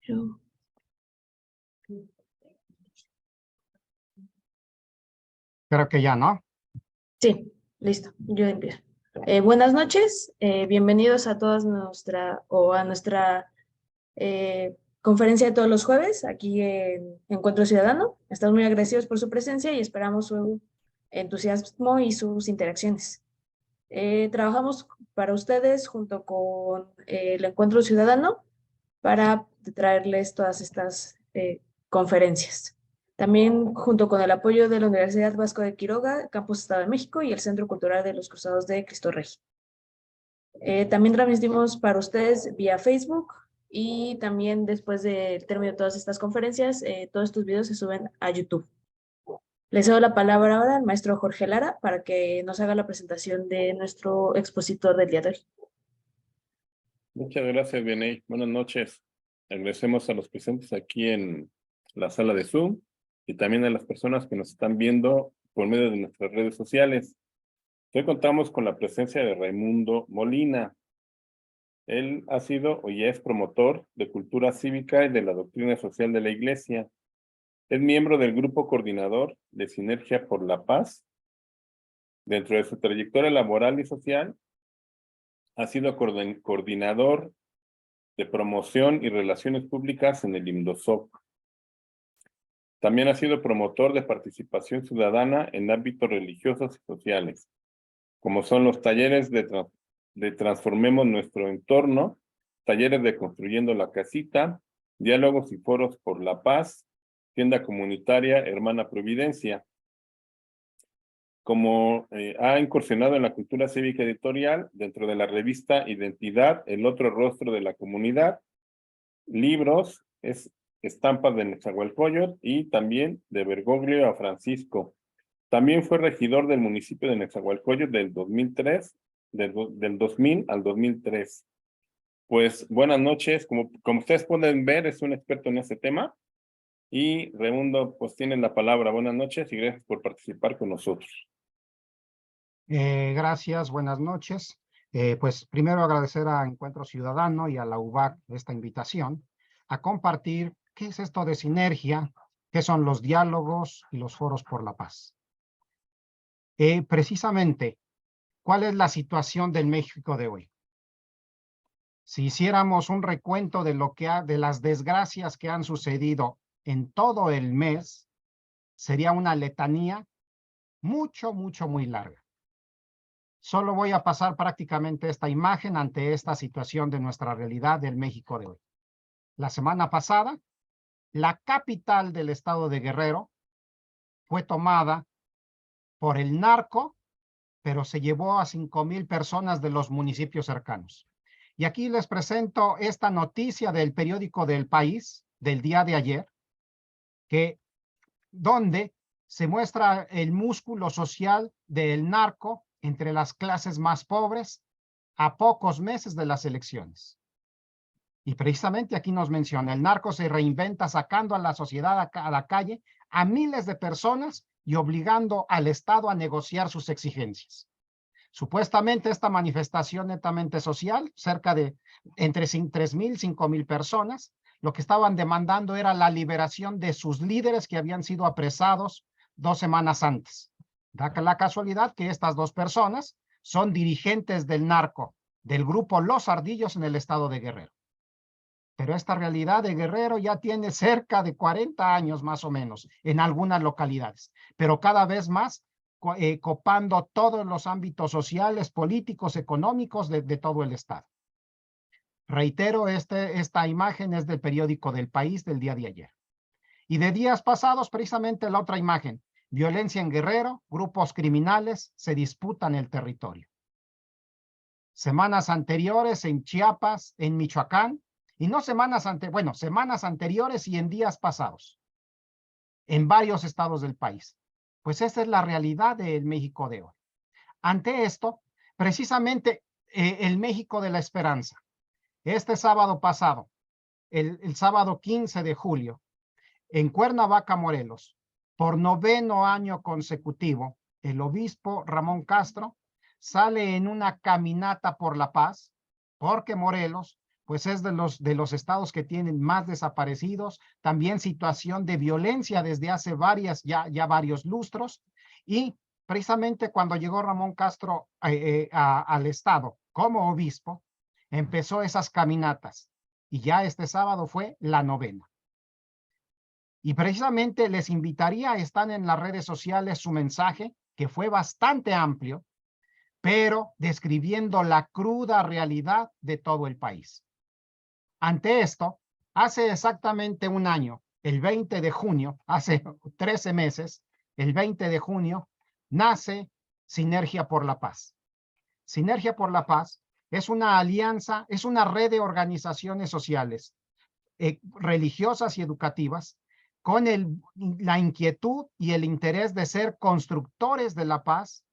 Yo- Creo que ya, ¿no? Sí, listo, yo empiezo. Buenas noches, bienvenidos a todas a nuestra conferencia de todos los jueves aquí en Encuentro Ciudadano. Estamos muy agradecidos por su presencia y esperamos su entusiasmo y sus interacciones. Trabajamos para ustedes junto con el Encuentro Ciudadano para traerles todas estas conferencias. También junto con el apoyo de la Universidad Vasco de Quiroga, Campus Estado de México y el Centro Cultural de los Cruzados de Cristo Rey. También transmitimos para ustedes vía Facebook y también después del término de todas estas conferencias, todos estos videos se suben a YouTube. Les cedo la palabra ahora al maestro Jorge Lara para que nos haga la presentación de nuestro expositor del día de hoy. Muchas gracias, Vianey. Buenas noches. Agradecemos a los presentes aquí en la sala de Zoom y también a las personas que nos están viendo por medio de nuestras redes sociales. Hoy contamos con la presencia de Raimundo Molina. Él ha sido o ya es promotor de cultura cívica y de la doctrina social de la Iglesia. Es miembro del grupo coordinador de Sinergia por la Paz. Dentro de su trayectoria laboral y social, ha sido coordinador de promoción y relaciones públicas en el IMDOSOC. También ha sido promotor de participación ciudadana en ámbitos religiosos y sociales, como son los talleres de Transformemos Nuestro Entorno, talleres de Construyendo la Casita, diálogos y foros por la paz, tienda comunitaria Hermana Providencia. Como ha incursionado en la cultura cívica editorial dentro de la revista Identidad, el otro rostro de la comunidad, libros, estampas de Nezahualcóyotl y también de Bergoglio a Francisco. También fue regidor del municipio de Nezahualcóyotl del 2003, del 2000 al 2003. Pues buenas noches, como ustedes pueden ver, es un experto en este tema. Y Raimundo, pues tienen la palabra. Buenas noches y gracias por participar con nosotros. Gracias, buenas noches. Pues primero agradecer a Encuentro Ciudadano y a la UBAC esta invitación a compartir qué es esto de sinergia, qué son los diálogos y los foros por la paz. Precisamente, ¿cuál es la situación del México de hoy? Si hiciéramos un recuento de de las desgracias que han sucedido en todo el mes, sería una letanía muy larga. Solo voy a pasar prácticamente esta imagen ante esta situación de nuestra realidad del México de hoy. La semana pasada, la capital del estado de Guerrero fue tomada por el narco, pero se llevó a 5,000 personas de los municipios cercanos. Y aquí les presento esta noticia del periódico del País del día de ayer, donde se muestra el músculo social del narco entre las clases más pobres a pocos meses de las elecciones. Y precisamente aquí nos menciona, el narco se reinventa sacando a la sociedad a la calle a miles de personas y obligando al Estado a negociar sus exigencias. Supuestamente esta manifestación netamente social, cerca de entre 3,000 y 5,000 personas, lo que estaban demandando era la liberación de sus líderes que habían sido apresados 2 semanas antes. Da la casualidad que estas 2 personas son dirigentes del narco, del grupo Los Ardillos en el estado de Guerrero. Pero esta realidad de Guerrero ya tiene cerca de 40 años más o menos en algunas localidades, pero cada vez más copando todos los ámbitos sociales, políticos, económicos de todo el estado. Reitero, esta imagen es del periódico del País del día de ayer. Y de días pasados, precisamente la otra imagen, violencia en Guerrero, grupos criminales se disputan el territorio. Semanas anteriores en Chiapas, en Michoacán, y no semanas anteriores y en días pasados, en varios estados del país. Pues esta es la realidad del México de hoy. Ante esto, precisamente el México de la esperanza. Este sábado pasado, el sábado 15 de julio, en Cuernavaca, Morelos, por 9º año consecutivo, el obispo Ramón Castro sale en una caminata por la paz, porque Morelos pues es de los estados que tienen más desaparecidos, también situación de violencia desde hace ya varios lustros, y precisamente cuando llegó Ramón Castro al estado como obispo, empezó esas caminatas, y ya este sábado fue la 9ª. Y precisamente les invitaría a estar en las redes sociales su mensaje, que fue bastante amplio, pero describiendo la cruda realidad de todo el país. Ante esto, hace exactamente un año, el 20 de junio, hace 13 meses, el 20 de junio, nace Sinergia por la Paz. Sinergia por la Paz es una alianza, es una red de organizaciones sociales, religiosas y educativas, con la inquietud y el interés de ser constructores de la paz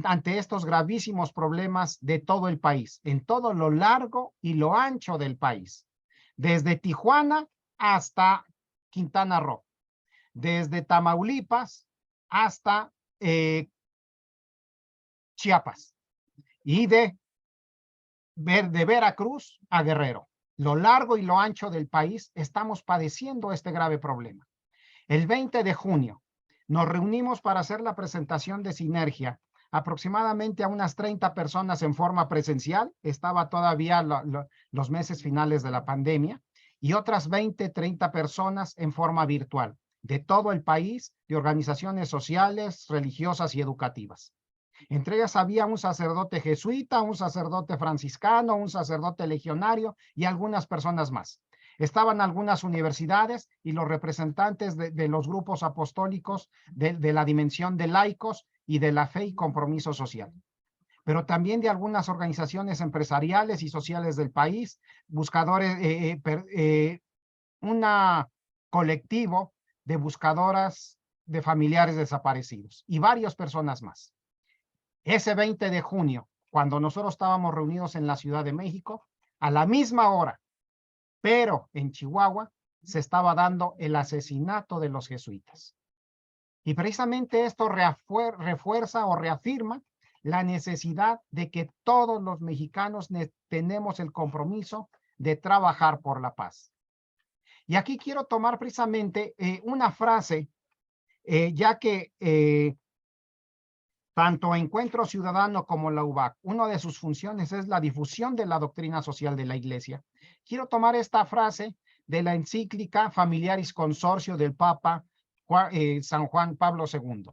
ante estos gravísimos problemas de todo el país, en todo lo largo y lo ancho del país, desde Tijuana hasta Quintana Roo, desde Tamaulipas hasta Chiapas, y de Veracruz a Guerrero. Lo largo y lo ancho del país estamos padeciendo este grave problema. El 20 de junio nos reunimos para hacer la presentación de Sinergia, aproximadamente a unas 30 personas en forma presencial, estaba todavía los meses finales de la pandemia, y otras 20, 30 personas en forma virtual, de todo el país, de organizaciones sociales, religiosas y educativas. Entre ellas había un sacerdote jesuita, un sacerdote franciscano, un sacerdote legionario y algunas personas más. Estaban algunas universidades y los representantes de los grupos apostólicos de la dimensión de laicos y de la fe y compromiso social. Pero también de algunas organizaciones empresariales y sociales del país, buscadores, un colectivo de buscadoras de familiares desaparecidos y varias personas más. Ese 20 de junio, cuando nosotros estábamos reunidos en la Ciudad de México, a la misma hora, pero en Chihuahua, se estaba dando el asesinato de los jesuitas. Y precisamente esto refuerza o reafirma la necesidad de que todos los mexicanos tenemos el compromiso de trabajar por la paz. Y aquí quiero tomar precisamente una frase, ya que tanto Encuentro Ciudadano como la UBAC, una de sus funciones es la difusión de la doctrina social de la Iglesia. Quiero tomar esta frase de la encíclica Familiaris Consortio del Papa San Juan Pablo II,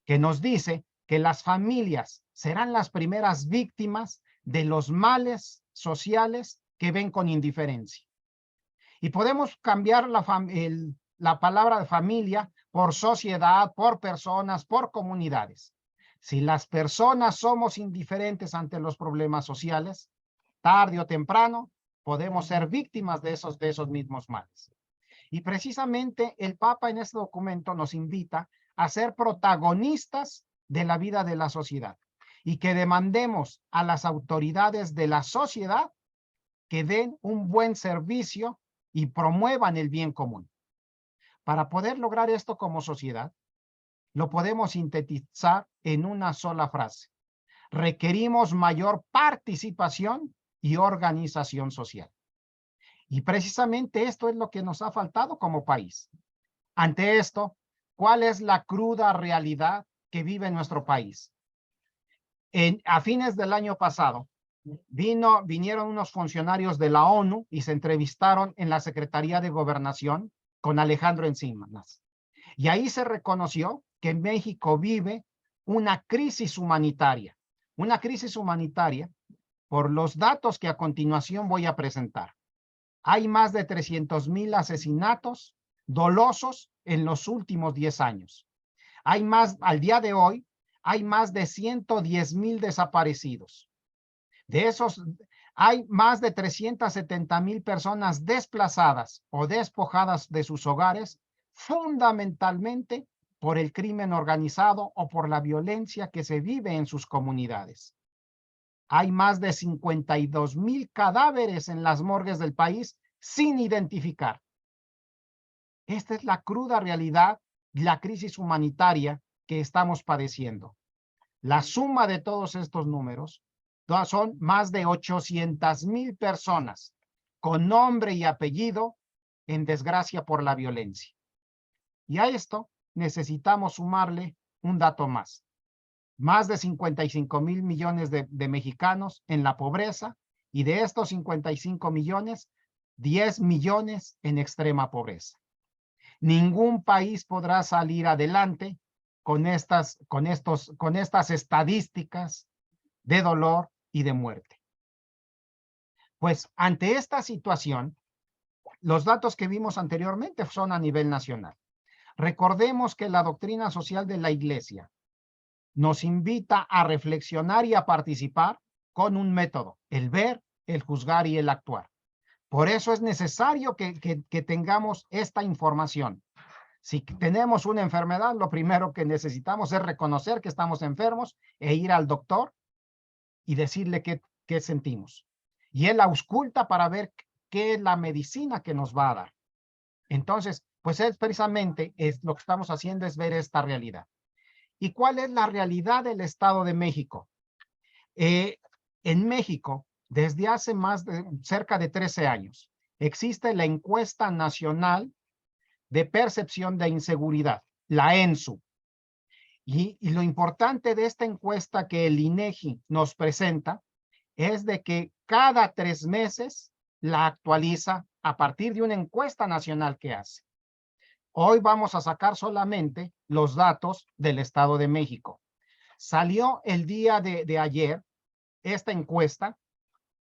que nos dice que las familias serán las primeras víctimas de los males sociales que ven con indiferencia. Y podemos cambiar la palabra de familia por sociedad, por personas, por comunidades. Si las personas somos indiferentes ante los problemas sociales, tarde o temprano podemos ser víctimas de esos mismos males. Y precisamente el Papa en este documento nos invita a ser protagonistas de la vida de la sociedad y que demandemos a las autoridades de la sociedad que den un buen servicio y promuevan el bien común. Para poder lograr esto como sociedad, lo podemos sintetizar en una sola frase. Requerimos mayor participación y organización social. Y precisamente esto es lo que nos ha faltado como país. Ante esto, ¿cuál es la cruda realidad que vive nuestro país? A fines del año pasado, vinieron unos funcionarios de la ONU y se entrevistaron en la Secretaría de Gobernación con Alejandro Encinas. Y ahí se reconoció que México vive una crisis humanitaria por los datos que a continuación voy a presentar. Hay más de 300,000 asesinatos dolosos en los últimos 10 años. Al día de hoy, hay más de 110,000 desaparecidos. De esos, hay más de 370,000 personas desplazadas o despojadas de sus hogares, fundamentalmente por el crimen organizado o por la violencia que se vive en sus comunidades. Hay más de 52,000 cadáveres en las morgues del país sin identificar. Esta es la cruda realidad y la crisis humanitaria que estamos padeciendo. La suma de todos estos números son más de 800,000 personas con nombre y apellido en desgracia por la violencia. Y a esto necesitamos sumarle un dato más. Más de 55 mil millones de mexicanos en la pobreza, y de estos 55 millones, 10 millones en extrema pobreza. Ningún país podrá salir adelante con estas estadísticas de dolor y de muerte. Pues ante esta situación, los datos que vimos anteriormente son a nivel nacional. Recordemos que la doctrina social de la Iglesia nos invita a reflexionar y a participar con un método: el ver, el juzgar y el actuar. Por eso es necesario que tengamos esta información. Si tenemos una enfermedad, lo primero que necesitamos es reconocer que estamos enfermos e ir al doctor y decirle qué sentimos. Y él ausculta para ver qué es la medicina que nos va a dar. Entonces, pues es precisamente lo que estamos haciendo, es ver esta realidad. ¿Y cuál es la realidad del Estado de México? En México, desde hace cerca de 13 años, existe la Encuesta Nacional de Percepción de Inseguridad, la ENSU. Y lo importante de esta encuesta que el INEGI nos presenta es de que cada 3 meses la actualiza a partir de una encuesta nacional que hace. Hoy vamos a sacar solamente los datos del Estado de México. Salió el día de ayer esta encuesta.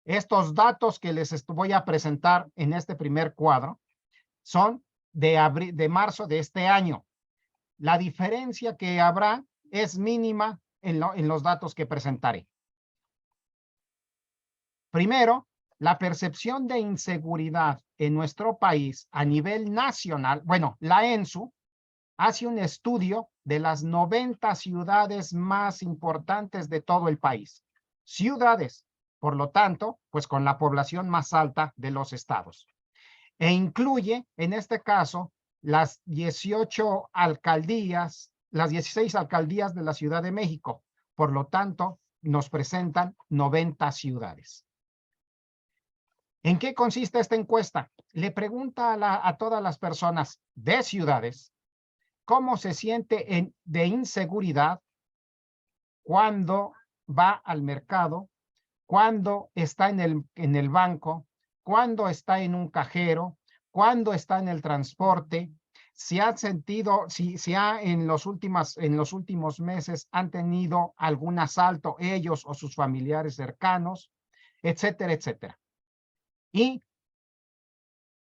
Estos datos que les voy a presentar en este primer cuadro son de marzo de este año. La diferencia que habrá es mínima en los datos que presentaré. Primero, la percepción de inseguridad en nuestro país a nivel nacional. Bueno, la ENSU hace un estudio de las 90 ciudades más importantes de todo el país. Ciudades, por lo tanto, pues con la población más alta de los estados. E incluye, en este caso, las 18 alcaldías, las 16 alcaldías de la Ciudad de México. Por lo tanto, nos presentan 90 ciudades. ¿En qué consiste esta encuesta? Le pregunta a todas las personas de ciudades cómo se siente de inseguridad cuando va al mercado, cuando está en el banco, cuando está en un cajero, cuando está en el transporte, si ha sentido, si en los últimos meses han tenido algún asalto ellos o sus familiares cercanos, etcétera, etcétera. Y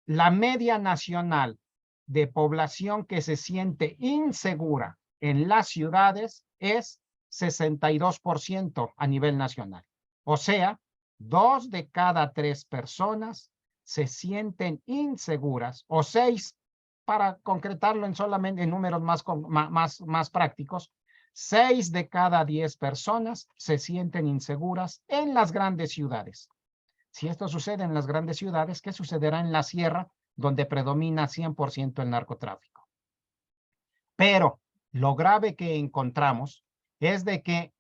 la media nacional de población que se siente insegura en las ciudades es 62% a nivel nacional. O sea, 2 de cada 3 personas se sienten inseguras, o 6, para concretarlo solamente en números más prácticos, 6 de cada 10 personas se sienten inseguras en las grandes ciudades. Si esto sucede en las grandes ciudades, ¿qué sucederá en la sierra, donde predomina 100% el narcotráfico? Pero lo grave que encontramos es de que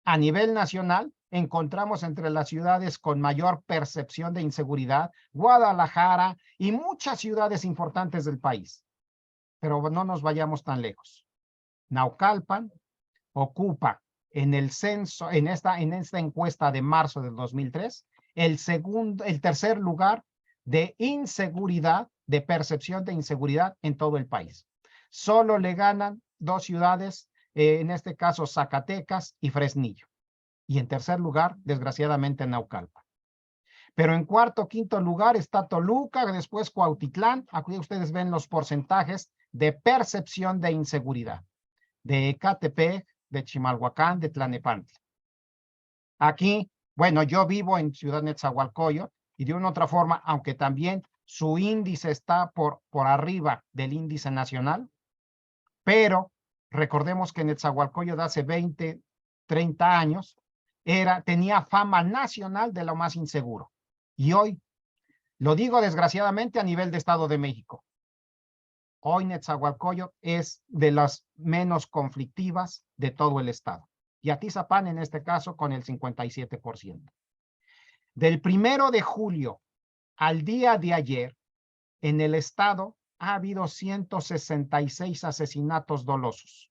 a nivel nacional encontramos entre las ciudades con mayor percepción de inseguridad Guadalajara y muchas ciudades importantes del país. Pero no nos vayamos tan lejos. Naucalpan ocupa en el censo, en esta encuesta de marzo del 2003, el tercer lugar de inseguridad, de percepción de inseguridad en todo el país. Solo le ganan 2 ciudades, en este caso Zacatecas y Fresnillo. Y en tercer lugar, desgraciadamente, Naucalpan. Pero en cuarto, quinto lugar está Toluca, después Cuautitlán. Aquí ustedes ven los porcentajes de percepción de inseguridad. De Ecatepec, de Chimalhuacán, de Tlalnepantla. Aquí, bueno, yo vivo en Ciudad Nezahualcóyotl y de una otra forma, aunque también su índice está por arriba del índice nacional, pero recordemos que Nezahualcóyotl hace 20, 30 años tenía fama nacional de lo más inseguro. Y hoy, lo digo desgraciadamente a nivel de Estado de México, hoy Nezahualcóyotl es de las menos conflictivas de todo el estado. Y Atizapán, en este caso, con el 57%. Del 1 de julio al día de ayer, en el estado ha habido 166 asesinatos dolosos.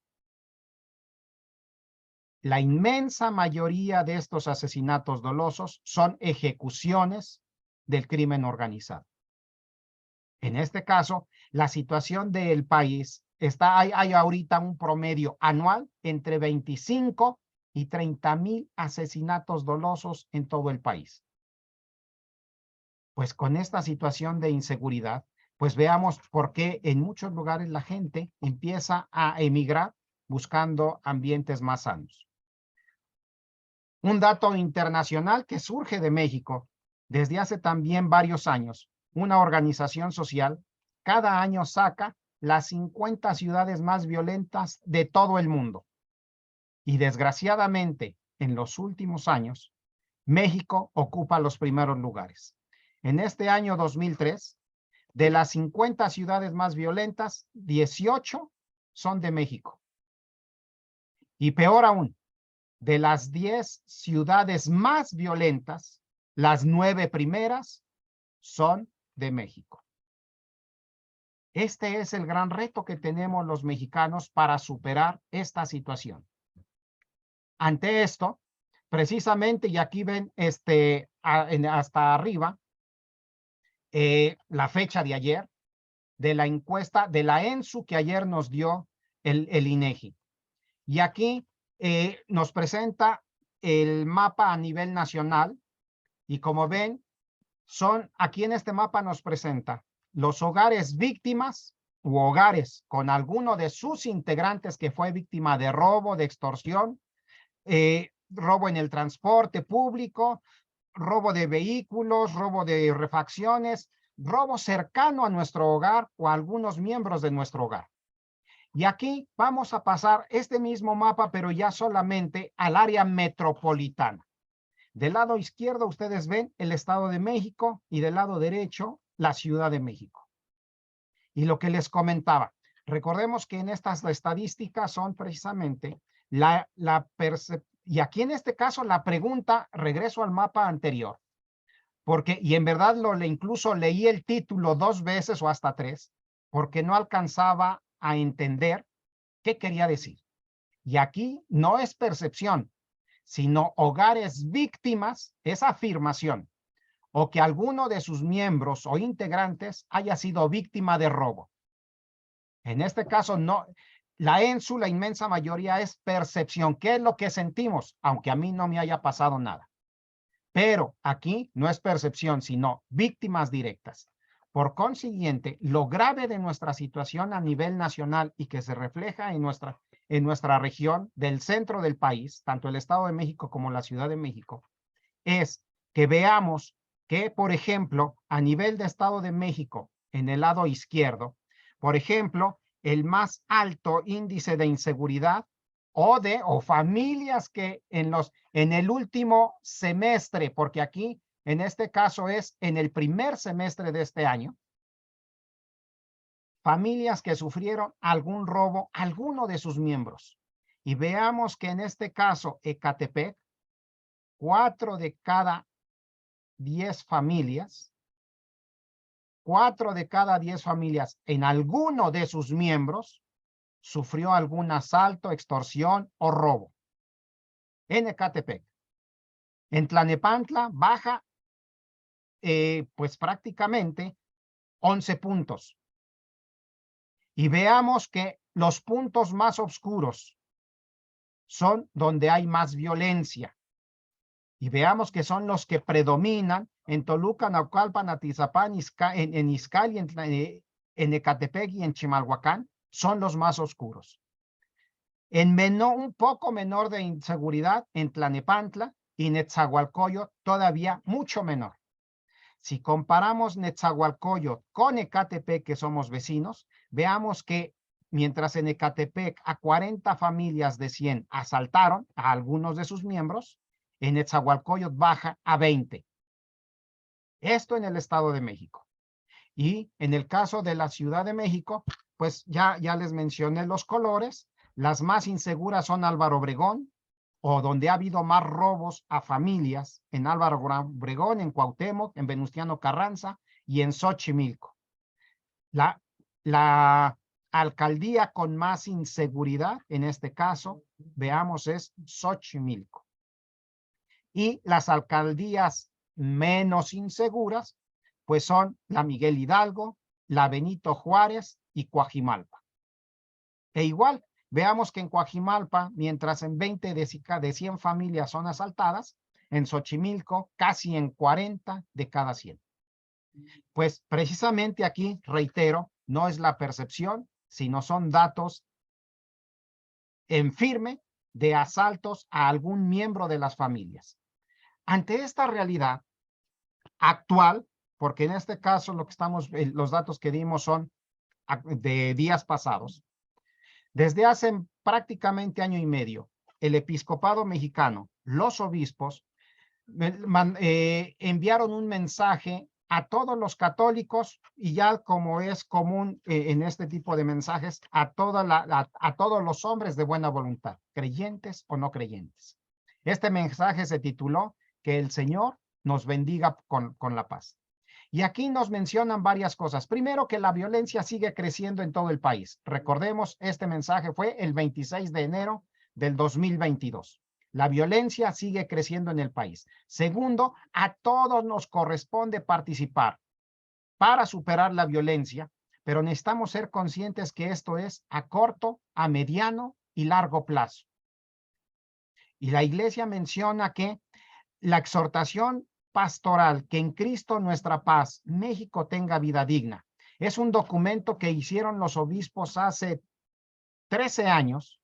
La inmensa mayoría de estos asesinatos dolosos son ejecuciones del crimen organizado. En este caso, la situación del país hay ahorita un promedio anual entre 25 y 30,000 asesinatos dolosos en todo el país. Pues con esta situación de inseguridad, pues veamos por qué en muchos lugares la gente empieza a emigrar buscando ambientes más sanos. Un dato internacional que surge de México desde hace también varios años. Una organización social cada año saca las 50 ciudades más violentas de todo el mundo. Y desgraciadamente, en los últimos años, México ocupa los primeros lugares. En este año 2003, de las 50 ciudades más violentas, 18 son de México. Y peor aún, de las 10 ciudades más violentas, las 9 primeras son de México. Este es el gran reto que tenemos los mexicanos para superar esta situación. Ante esto, precisamente, y aquí ven hasta arriba, la fecha de ayer, de la encuesta de la ENSU que ayer nos dio el INEGI. Y aquí nos presenta el mapa a nivel nacional y como ven, aquí en este mapa nos presenta los hogares víctimas u hogares con alguno de sus integrantes que fue víctima de robo, de extorsión, robo en el transporte público, robo de vehículos, robo de refacciones, robo cercano a nuestro hogar o a algunos miembros de nuestro hogar. Y aquí vamos a pasar este mismo mapa, pero ya solamente al área metropolitana. Del lado izquierdo ustedes ven el Estado de México y del lado derecho la Ciudad de México. Y lo que les comentaba, recordemos que en estas estadísticas son precisamente y aquí en este caso la pregunta, regreso al mapa anterior, porque, y en verdad incluso leí el título 2 veces o hasta 3, porque no alcanzaba a entender qué quería decir. Y aquí no es percepción, sino hogares víctimas, esa afirmación, o que alguno de sus miembros o integrantes haya sido víctima de robo. En este caso, no, la ENSU, la inmensa mayoría es percepción. ¿Qué es lo que sentimos? Aunque a mí no me haya pasado nada. Pero aquí no es percepción, sino víctimas directas. Por consiguiente, lo grave de nuestra situación a nivel nacional y que se refleja en nuestra región del centro del país, tanto el Estado de México como la Ciudad de México, es que veamos que, por ejemplo, a nivel de Estado de México, en el lado izquierdo, por ejemplo, el más alto índice de inseguridad o familias que en el último semestre, porque aquí en este caso es en el primer semestre de este año, familias que sufrieron algún robo, alguno de sus miembros. Y veamos que en este caso, Ecatepec, 4 de cada 10 familias, 4 de cada 10 familias en alguno de sus miembros sufrió algún asalto, extorsión o robo. En Ecatepec. En Tlanepantla baja pues prácticamente 11 puntos. Y veamos que los puntos más oscuros son donde hay más violencia. Y veamos que son los que predominan en Toluca, Naucalpan, Atizapán, en Izcalli, en Ecatepec y en Chimalhuacán, son los más oscuros. Un poco menor de inseguridad en Tlanepantla y Netzahualcoyotl, todavía mucho menor. Si comparamos Netzahualcoyotl con Ecatepec, que somos vecinos, veamos que mientras en Ecatepec a 40 familias de 100 asaltaron a algunos de sus miembros, en Netzahualcoyotl baja a 20. Esto en el Estado de México. Y en el caso de la Ciudad de México, pues ya les mencioné los colores. Las más inseguras son Álvaro Obregón, o donde ha habido más robos a familias, en Álvaro Obregón, en Cuauhtémoc, en Venustiano Carranza y en Xochimilco. La alcaldía con más inseguridad, en este caso, veamos, es Xochimilco. Y las alcaldías menos inseguras, pues son la Miguel Hidalgo, la Benito Juárez y Coajimalpa. E igual, veamos que en Coajimalpa, mientras en 20 de 100 familias son asaltadas, en Xochimilco casi en 40 de cada 100. Pues precisamente aquí, reitero, no es la percepción, sino son datos en firme de asaltos a algún miembro de las familias. Ante esta realidad actual, porque en este caso lo que los datos que dimos son de días pasados, desde hace prácticamente año y medio, el episcopado mexicano, los obispos, enviaron un mensaje a todos los católicos y ya como es común en este tipo de mensajes, a todos los hombres de buena voluntad, creyentes o no creyentes. Este mensaje se tituló que el Señor nos bendiga con la paz. Y aquí nos mencionan varias cosas. Primero, que la violencia sigue creciendo en todo el país. Recordemos, este mensaje fue el 26 de enero del 2022. La violencia sigue creciendo en el país. Segundo, a todos nos corresponde participar para superar la violencia, pero necesitamos ser conscientes que esto es a corto, a mediano y largo plazo. Y la iglesia menciona que la exhortación pastoral, que en Cristo nuestra paz, México tenga vida digna, es un documento que hicieron los obispos hace 13 años,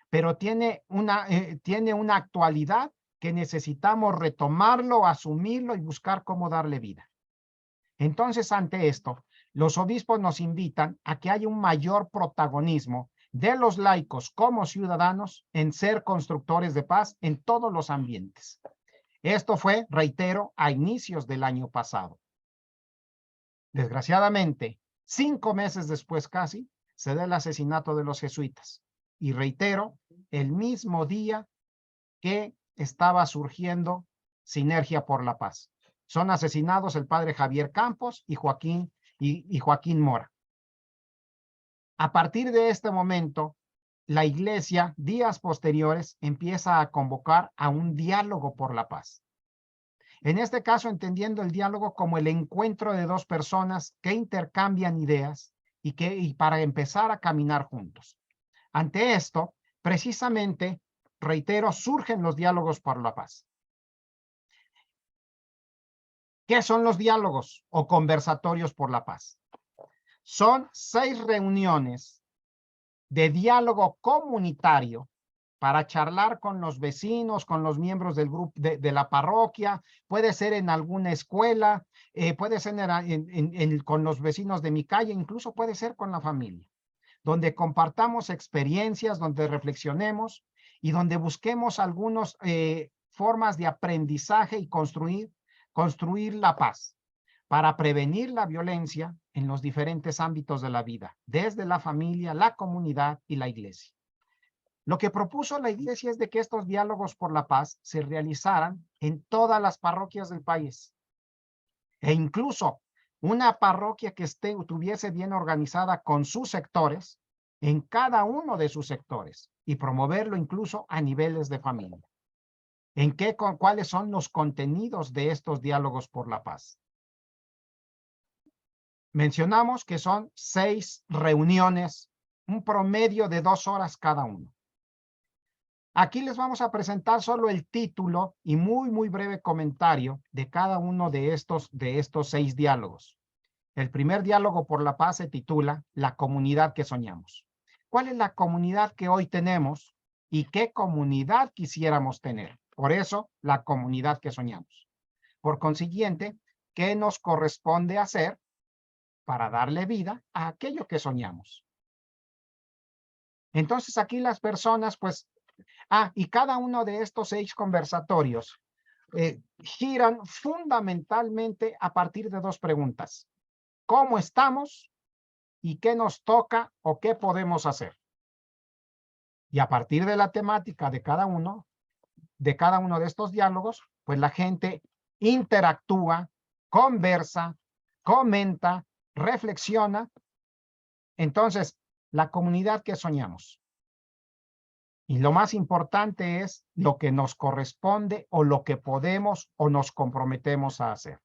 pero tiene una actualidad que necesitamos retomarlo, asumirlo y buscar cómo darle vida. Entonces, ante esto, los obispos nos invitan a que haya un mayor protagonismo de los laicos como ciudadanos en ser constructores de paz en todos los ambientes. Esto fue, reitero, a inicios del año pasado. Desgraciadamente, 5 meses después casi, se da el asesinato de los jesuitas. Y reitero, el mismo día que estaba surgiendo Sinergia por la Paz. Son asesinados el padre Javier Campos y Joaquín Mora. A partir de este momento, la iglesia, días posteriores, empieza a convocar a un diálogo por la paz. En este caso, entendiendo el diálogo como el encuentro de dos personas que intercambian ideas y para empezar a caminar juntos. Ante esto, precisamente, reitero, surgen los diálogos por la paz. ¿Qué son los diálogos o conversatorios por la paz? Son 6 reuniones de diálogo comunitario para charlar con los vecinos, con los miembros del grupo de la parroquia, puede ser en alguna escuela, puede ser con los vecinos de mi calle, incluso puede ser con la familia, donde compartamos experiencias, donde reflexionemos y donde busquemos algunas formas de aprendizaje y construir la paz para prevenir la violencia en los diferentes ámbitos de la vida, desde la familia, la comunidad y la iglesia. Lo que propuso la iglesia es de que estos diálogos por la paz se realizaran en todas las parroquias del país. E incluso una parroquia que estuviese bien organizada con sus sectores, en cada uno de sus sectores, y promoverlo incluso a niveles de familia. ¿Cuáles son los contenidos de estos diálogos por la paz? Mencionamos que son 6 reuniones, un promedio de 2 horas cada uno. Aquí les vamos a presentar solo el título y muy breve comentario de cada uno de estos 6 diálogos. El primer diálogo por la paz se titula La comunidad que soñamos. ¿Cuál es la comunidad que hoy tenemos y qué comunidad quisiéramos tener? Por eso, la comunidad que soñamos. Por consiguiente, ¿qué nos corresponde hacer para darle vida a aquello que soñamos? Entonces, aquí las personas, pues, y cada uno de estos 6 conversatorios giran fundamentalmente a partir de 2 preguntas. ¿Cómo estamos? ¿Y qué nos toca o qué podemos hacer? Y a partir de la temática de cada uno de estos diálogos, pues la gente interactúa, conversa, comenta, reflexiona. Entonces, la comunidad que soñamos. Y lo más importante es lo que nos corresponde o lo que podemos o nos comprometemos a hacer.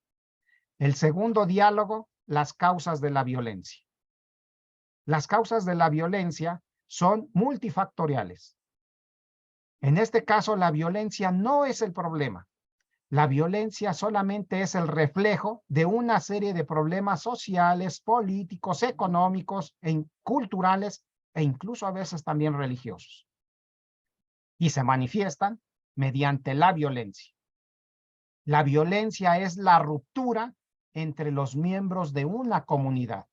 El segundo diálogo, las causas de la violencia. Las causas de la violencia son multifactoriales. En este caso, la violencia no es el problema. La violencia solamente es el reflejo de una serie de problemas sociales, políticos, económicos, culturales e incluso a veces también religiosos. Y se manifiestan mediante la violencia. La violencia es la ruptura entre los miembros de una comunidad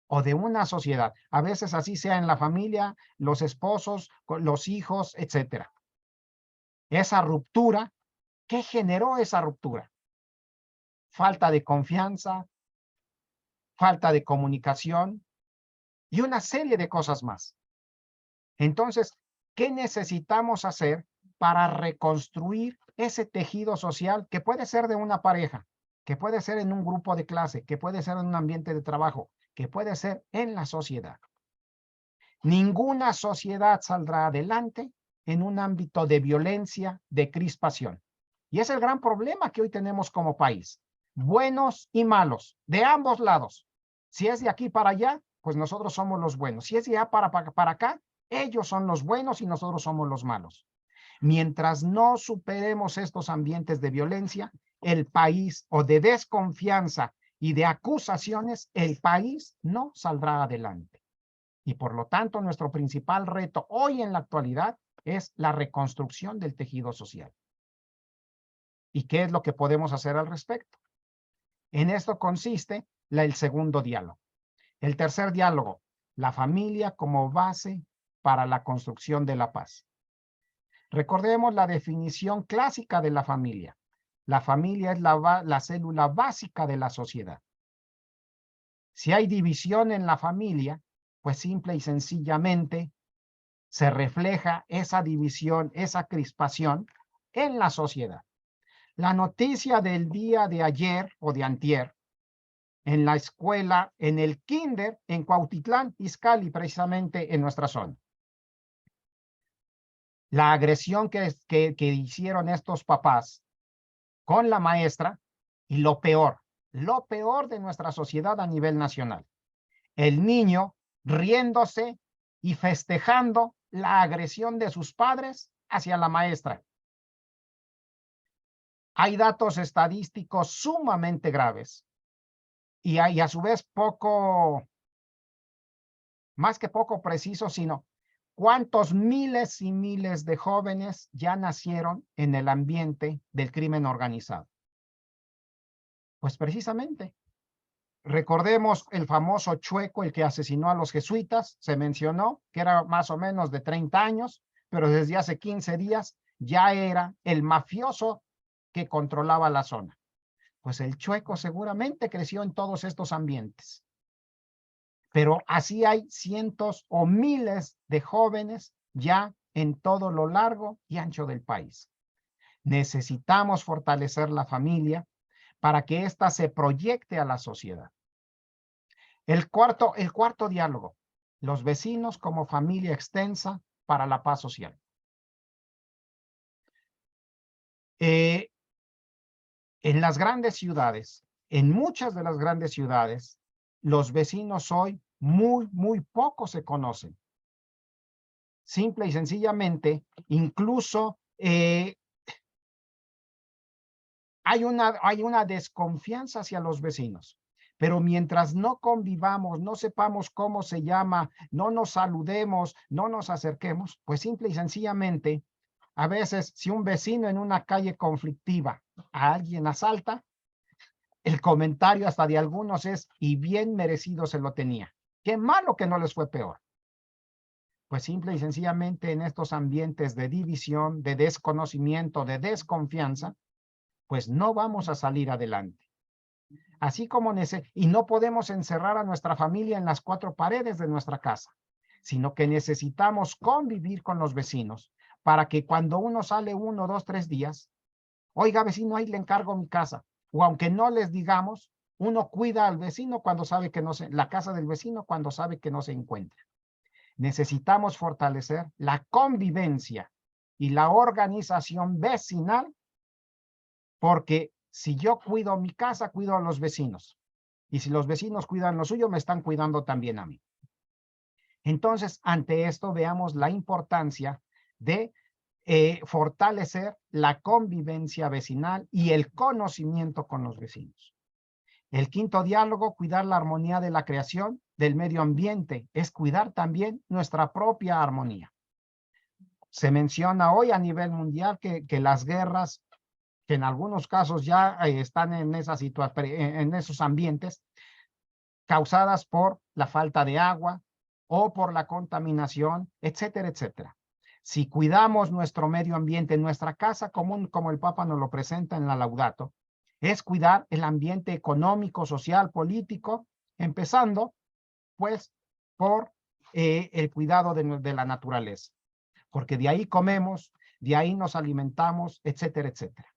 o de una sociedad. A veces así sea en la familia, los esposos, los hijos, etc. Esa ruptura, ¿qué generó esa ruptura? Falta de confianza, falta de comunicación y una serie de cosas más. Entonces, ¿qué necesitamos hacer para reconstruir ese tejido social que puede ser de una pareja, que puede ser en un grupo de clase, que puede ser en un ambiente de trabajo, que puede ser en la sociedad? Ninguna sociedad saldrá adelante en un ámbito de violencia, de crispación. Y es el gran problema que hoy tenemos como país. Buenos y malos, de ambos lados. Si es de aquí para allá, pues nosotros somos los buenos. Si es de allá para acá, ellos son los buenos y nosotros somos los malos. Mientras no superemos estos ambientes de violencia, el país, o de desconfianza y de acusaciones, el país no saldrá adelante. Y por lo tanto, nuestro principal reto hoy en la actualidad es la reconstrucción del tejido social. ¿Y qué es lo que podemos hacer al respecto? En esto consiste el segundo diálogo. El tercer diálogo, la familia como base para la construcción de la paz. Recordemos la definición clásica de la familia. La familia es la célula básica de la sociedad. Si hay división en la familia, pues simple y sencillamente se refleja esa división, esa crispación en la sociedad. La noticia del día de ayer o de antier, en la escuela, en el kinder, en Cuautitlán, Izcalli, precisamente en nuestra zona. La agresión que hicieron estos papás con la maestra y lo peor de nuestra sociedad a nivel nacional. El niño riéndose y festejando la agresión de sus padres hacia la maestra. Hay datos estadísticos sumamente graves y hay a su vez más que poco precisos, sino cuántos miles y miles de jóvenes ya nacieron en el ambiente del crimen organizado. Pues precisamente, recordemos el famoso Chueco, el que asesinó a los jesuitas, se mencionó que era más o menos de 30 años, pero desde hace 15 días ya era el mafioso que controlaba la zona. Pues el Chueco seguramente creció en todos estos ambientes. Pero así hay cientos o miles de jóvenes ya en todo lo largo y ancho del país. Necesitamos fortalecer la familia para que ésta se proyecte a la sociedad. El cuarto diálogo, los vecinos como familia extensa para la paz social. En las grandes ciudades, en muchas de las grandes ciudades, los vecinos hoy muy poco se conocen. Simple y sencillamente, incluso hay una desconfianza hacia los vecinos. Pero mientras no convivamos, no sepamos cómo se llama, no nos saludemos, no nos acerquemos, pues simple y sencillamente, a veces si un vecino en una calle conflictiva a alguien asalta, el comentario hasta de algunos es, y bien merecido se lo tenía. Qué malo que no les fue peor. Pues simple y sencillamente en estos ambientes de división, de desconocimiento, de desconfianza, pues no vamos a salir adelante. Así como y no podemos encerrar a nuestra familia en las 4 paredes de nuestra casa. sino que necesitamos convivir con los vecinos para que cuando uno sale 1, 2, 3 días, oiga, vecino, ahí le encargo mi casa. O aunque no les digamos, uno cuida al vecino cuando sabe que no se, la casa del vecino cuando sabe que no se encuentra. Necesitamos fortalecer la convivencia y la organización vecinal, porque si yo cuido mi casa, cuido a los vecinos. Y si los vecinos cuidan lo suyo, me están cuidando también a mí. Entonces, ante esto, veamos la importancia de fortalecer la convivencia vecinal y el conocimiento con los vecinos. El quinto diálogo, cuidar la armonía de la creación del medio ambiente, es cuidar también nuestra propia armonía. Se menciona hoy a nivel mundial que las guerras, que en algunos casos ya están en esa situación, en esos ambientes, causadas por la falta de agua o por la contaminación, etcétera, etcétera. Si cuidamos nuestro medio ambiente, nuestra casa común, como el Papa nos lo presenta en la Laudato, es cuidar el ambiente económico, social, político, empezando, pues, por el cuidado de la naturaleza, porque de ahí comemos, de ahí nos alimentamos, etcétera, etcétera.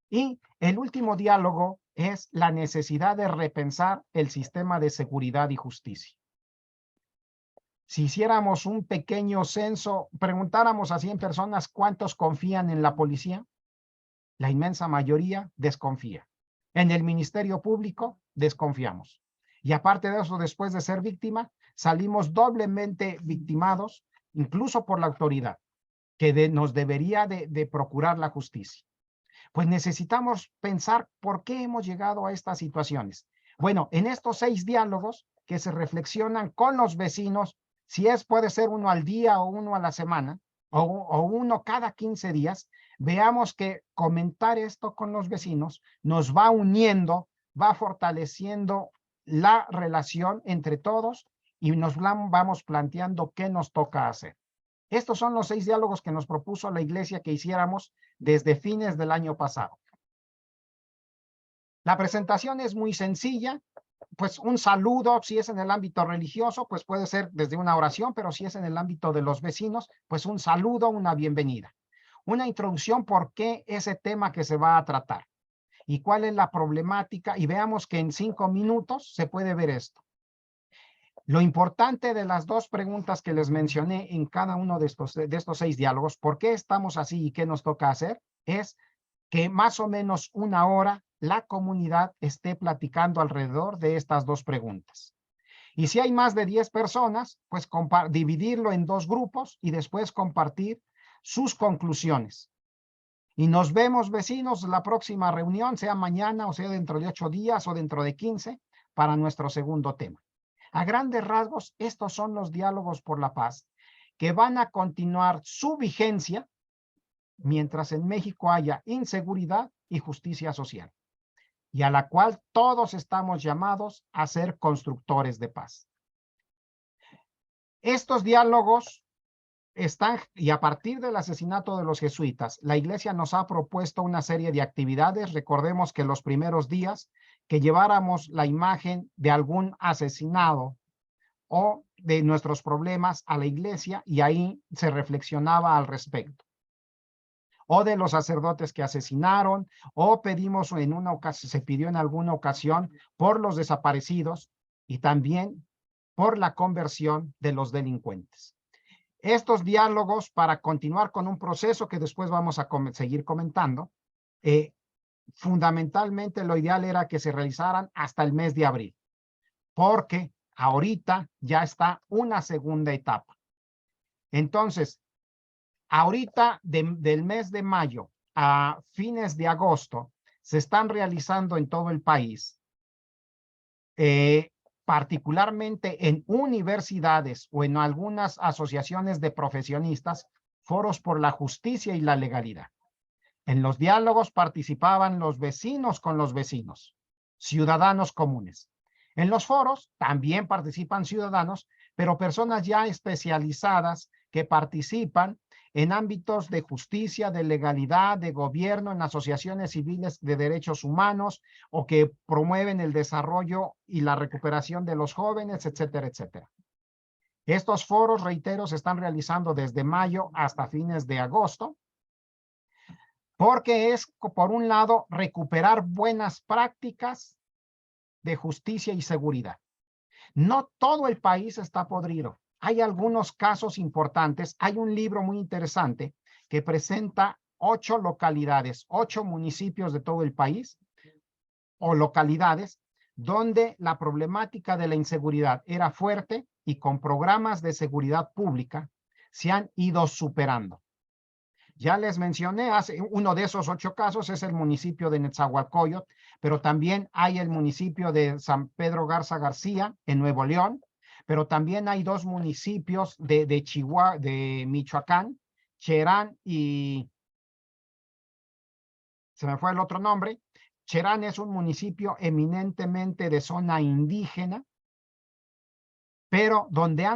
Y el último diálogo es la necesidad de repensar el sistema de seguridad y justicia. Si hiciéramos un pequeño censo, preguntáramos a 100 personas cuántos confían en la policía, la inmensa mayoría desconfía. En el Ministerio Público desconfiamos. Y aparte de eso, después de ser víctima, salimos doblemente victimados, incluso por la autoridad, que nos debería de procurar la justicia. Pues necesitamos pensar por qué hemos llegado a estas situaciones. Bueno, en estos 6 diálogos que se reflexionan con los vecinos, si puede ser uno al día o uno a la semana, o uno cada 15 días, veamos que comentar esto con los vecinos nos va uniendo, va fortaleciendo la relación entre todos y nos vamos planteando qué nos toca hacer. Estos son los 6 diálogos que nos propuso la Iglesia que hiciéramos desde fines del año pasado. La presentación es muy sencilla, pues un saludo, si es en el ámbito religioso, pues puede ser desde una oración, pero si es en el ámbito de los vecinos, pues un saludo, una bienvenida. Una introducción por qué ese tema que se va a tratar y cuál es la problemática, y veamos que en 5 minutos se puede ver esto. Lo importante de las 2 preguntas que les mencioné en cada uno de estos 6 diálogos, ¿por qué estamos así y qué nos toca hacer? Es que más o menos 1 hora la comunidad esté platicando alrededor de estas 2 preguntas. Y si hay más de 10 personas, pues dividirlo en 2 grupos y después compartir sus conclusiones. Y nos vemos, vecinos, la próxima reunión, sea mañana o sea dentro de 8 días o dentro de 15, para nuestro segundo tema. A grandes rasgos, estos son los diálogos por la paz que van a continuar su vigencia mientras en México haya inseguridad y justicia social, y a la cual todos estamos llamados a ser constructores de paz. Estos diálogos están, y a partir del asesinato de los jesuitas, la Iglesia nos ha propuesto una serie de actividades. Recordemos que los primeros días que lleváramos la imagen de algún asesinado o de nuestros problemas a la Iglesia, y ahí se reflexionaba al respecto. O de los sacerdotes que asesinaron, o pedimos en una ocasión, se pidió en alguna ocasión por los desaparecidos y también por la conversión de los delincuentes. Estos diálogos, para continuar con un proceso que después vamos a seguir comentando, fundamentalmente lo ideal era que se realizaran hasta el mes de abril, porque ahorita ya está una segunda etapa. Entonces, ahorita del mes de mayo a fines de agosto se están realizando en todo el país, particularmente en universidades o en algunas asociaciones de profesionistas, foros por la justicia y la legalidad. En los diálogos participaban los vecinos con los vecinos, ciudadanos comunes. En los foros también participan ciudadanos, pero personas ya especializadas que participan en ámbitos de justicia, de legalidad, de gobierno, en asociaciones civiles de derechos humanos o que promueven el desarrollo y la recuperación de los jóvenes, etcétera, etcétera. Estos foros, reitero, se están realizando desde mayo hasta fines de agosto, porque es, por un lado, recuperar buenas prácticas de justicia y seguridad. No todo el país está podrido. Hay algunos casos importantes. Hay un libro muy interesante que presenta 8 localidades, 8 municipios de todo el país o localidades donde la problemática de la inseguridad era fuerte y con programas de seguridad pública se han ido superando. Ya les mencioné, uno de esos 8 casos es el municipio de Nezahualcóyotl, pero también hay el municipio de San Pedro Garza García en Nuevo León, pero también hay 2 municipios de Chihuahua, de Michoacán, Cherán y se me fue el otro nombre. Cherán es un municipio eminentemente de zona indígena, pero donde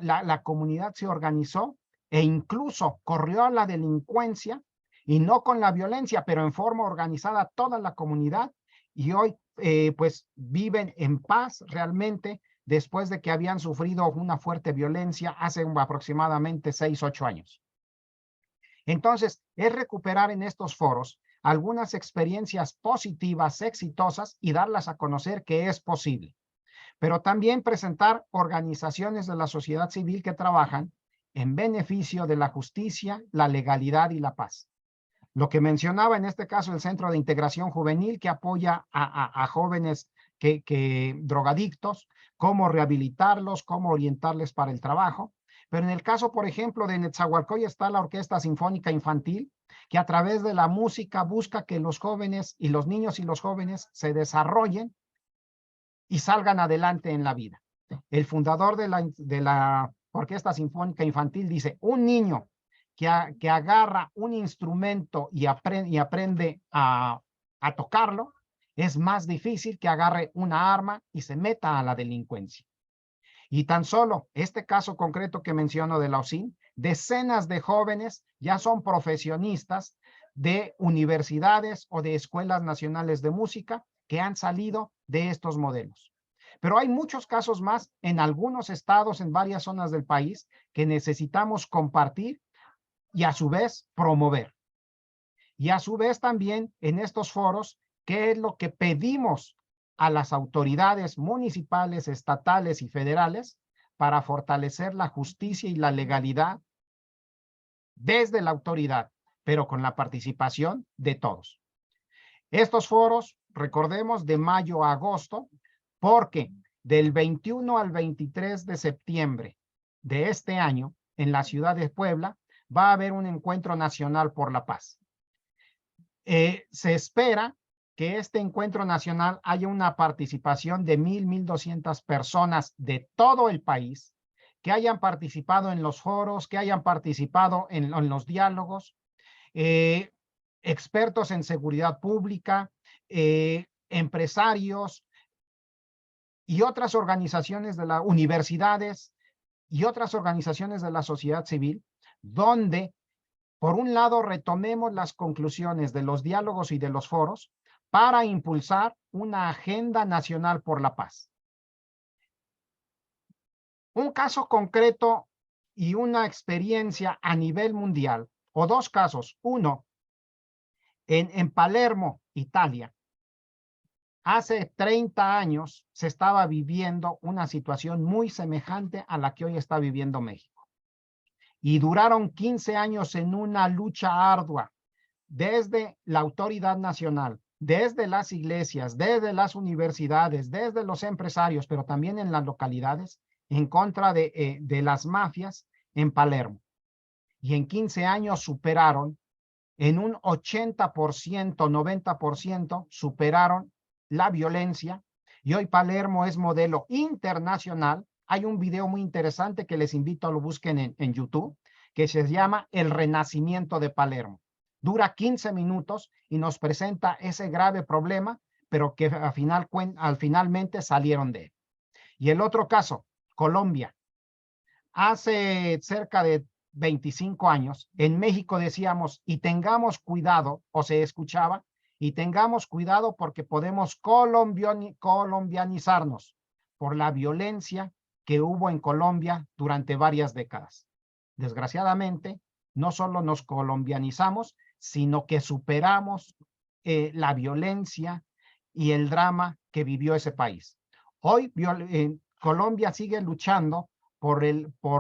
la comunidad se organizó e incluso corrió a la delincuencia, y no con la violencia, pero en forma organizada toda la comunidad, y hoy pues viven en paz realmente después de que habían sufrido una fuerte violencia hace aproximadamente 6, 8 años. Entonces, es recuperar en estos foros algunas experiencias positivas, exitosas, y darlas a conocer que es posible. Pero también presentar organizaciones de la sociedad civil que trabajan en beneficio de la justicia, la legalidad y la paz. Lo que mencionaba en este caso el Centro de Integración Juvenil, que apoya a jóvenes drogadictos, cómo rehabilitarlos, cómo orientarles para el trabajo. Pero en el caso, por ejemplo, de Nezahualcóyotl está la Orquesta Sinfónica Infantil, que a través de la música busca que los jóvenes y los niños y los jóvenes se desarrollen y salgan adelante en la vida. El fundador de la Orquesta Sinfónica Infantil dice, un niño que agarra un instrumento y aprende a tocarlo, es más difícil que agarre una arma y se meta a la delincuencia. Y tan solo este caso concreto que menciono de la OSIN, decenas de jóvenes ya son profesionistas de universidades o de escuelas nacionales de música que han salido de estos modelos. Pero hay muchos casos más en algunos estados, en varias zonas del país, que necesitamos compartir y a su vez promover. Y a su vez también en estos foros, ¿qué es lo que pedimos a las autoridades municipales, estatales y federales para fortalecer la justicia y la legalidad desde la autoridad, pero con la participación de todos? Estos foros, recordemos, de mayo a agosto, porque del 21 al 23 de septiembre de este año, en la ciudad de Puebla, va a haber un encuentro nacional por la paz. Se espera que este encuentro nacional haya una participación de 1,200 personas de todo el país, que hayan participado en los foros, que hayan participado en los diálogos, expertos en seguridad pública, empresarios y otras organizaciones de las universidades y otras organizaciones de la sociedad civil, donde, por un lado, retomemos las conclusiones de los diálogos y de los foros para impulsar una agenda nacional por la paz. Un caso concreto y una experiencia a nivel mundial, o 2 casos. Uno, en Palermo, Italia. Hace 30 años se estaba viviendo una situación muy semejante a la que hoy está viviendo México. Y duraron 15 años en una lucha ardua desde la autoridad nacional, desde las iglesias, desde las universidades, desde los empresarios, pero también en las localidades, en contra de las mafias en Palermo. Y en 15 años superaron, en un 80%, 90%, superaron la violencia. Y hoy Palermo es modelo internacional. Hay un video muy interesante que les invito a lo busquen en YouTube, que se llama El Renacimiento de Palermo. Dura 15 minutos y nos presenta ese grave problema, pero que finalmente salieron de él. Y el otro caso, Colombia. Hace cerca de 25 años, en México decíamos, y tengamos cuidado, o se escuchaba, y tengamos cuidado porque podemos colombianizarnos por la violencia que hubo en Colombia durante varias décadas. Desgraciadamente, no solo nos colombianizamos, sino que superamos la violencia y el drama que vivió ese país. Hoy Colombia sigue luchando por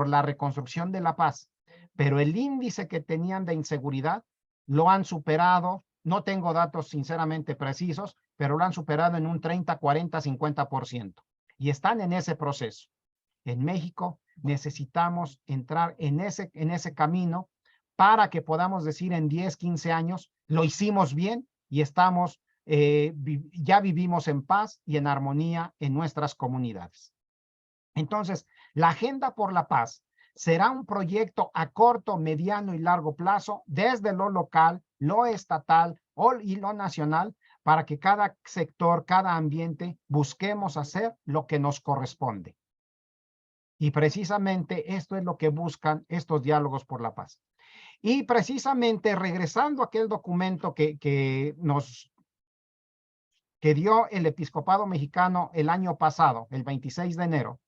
la reconstrucción de la paz, pero el índice que tenían de inseguridad lo han superado. No tengo datos sinceramente precisos, pero lo han superado en un 30, 40, 50%. Y están en ese proceso. En México necesitamos entrar en ese camino para que podamos decir en 10, 15 años, lo hicimos bien y estamos, ya vivimos en paz y en armonía en nuestras comunidades. Entonces, la Agenda por la Paz será un proyecto a corto, mediano y largo plazo, desde lo local, lo estatal y lo nacional, para que cada sector, cada ambiente, busquemos hacer lo que nos corresponde. Y precisamente esto es lo que buscan estos diálogos por la paz. Y precisamente regresando a aquel documento que dio el Episcopado Mexicano el año pasado, el 26 de enero,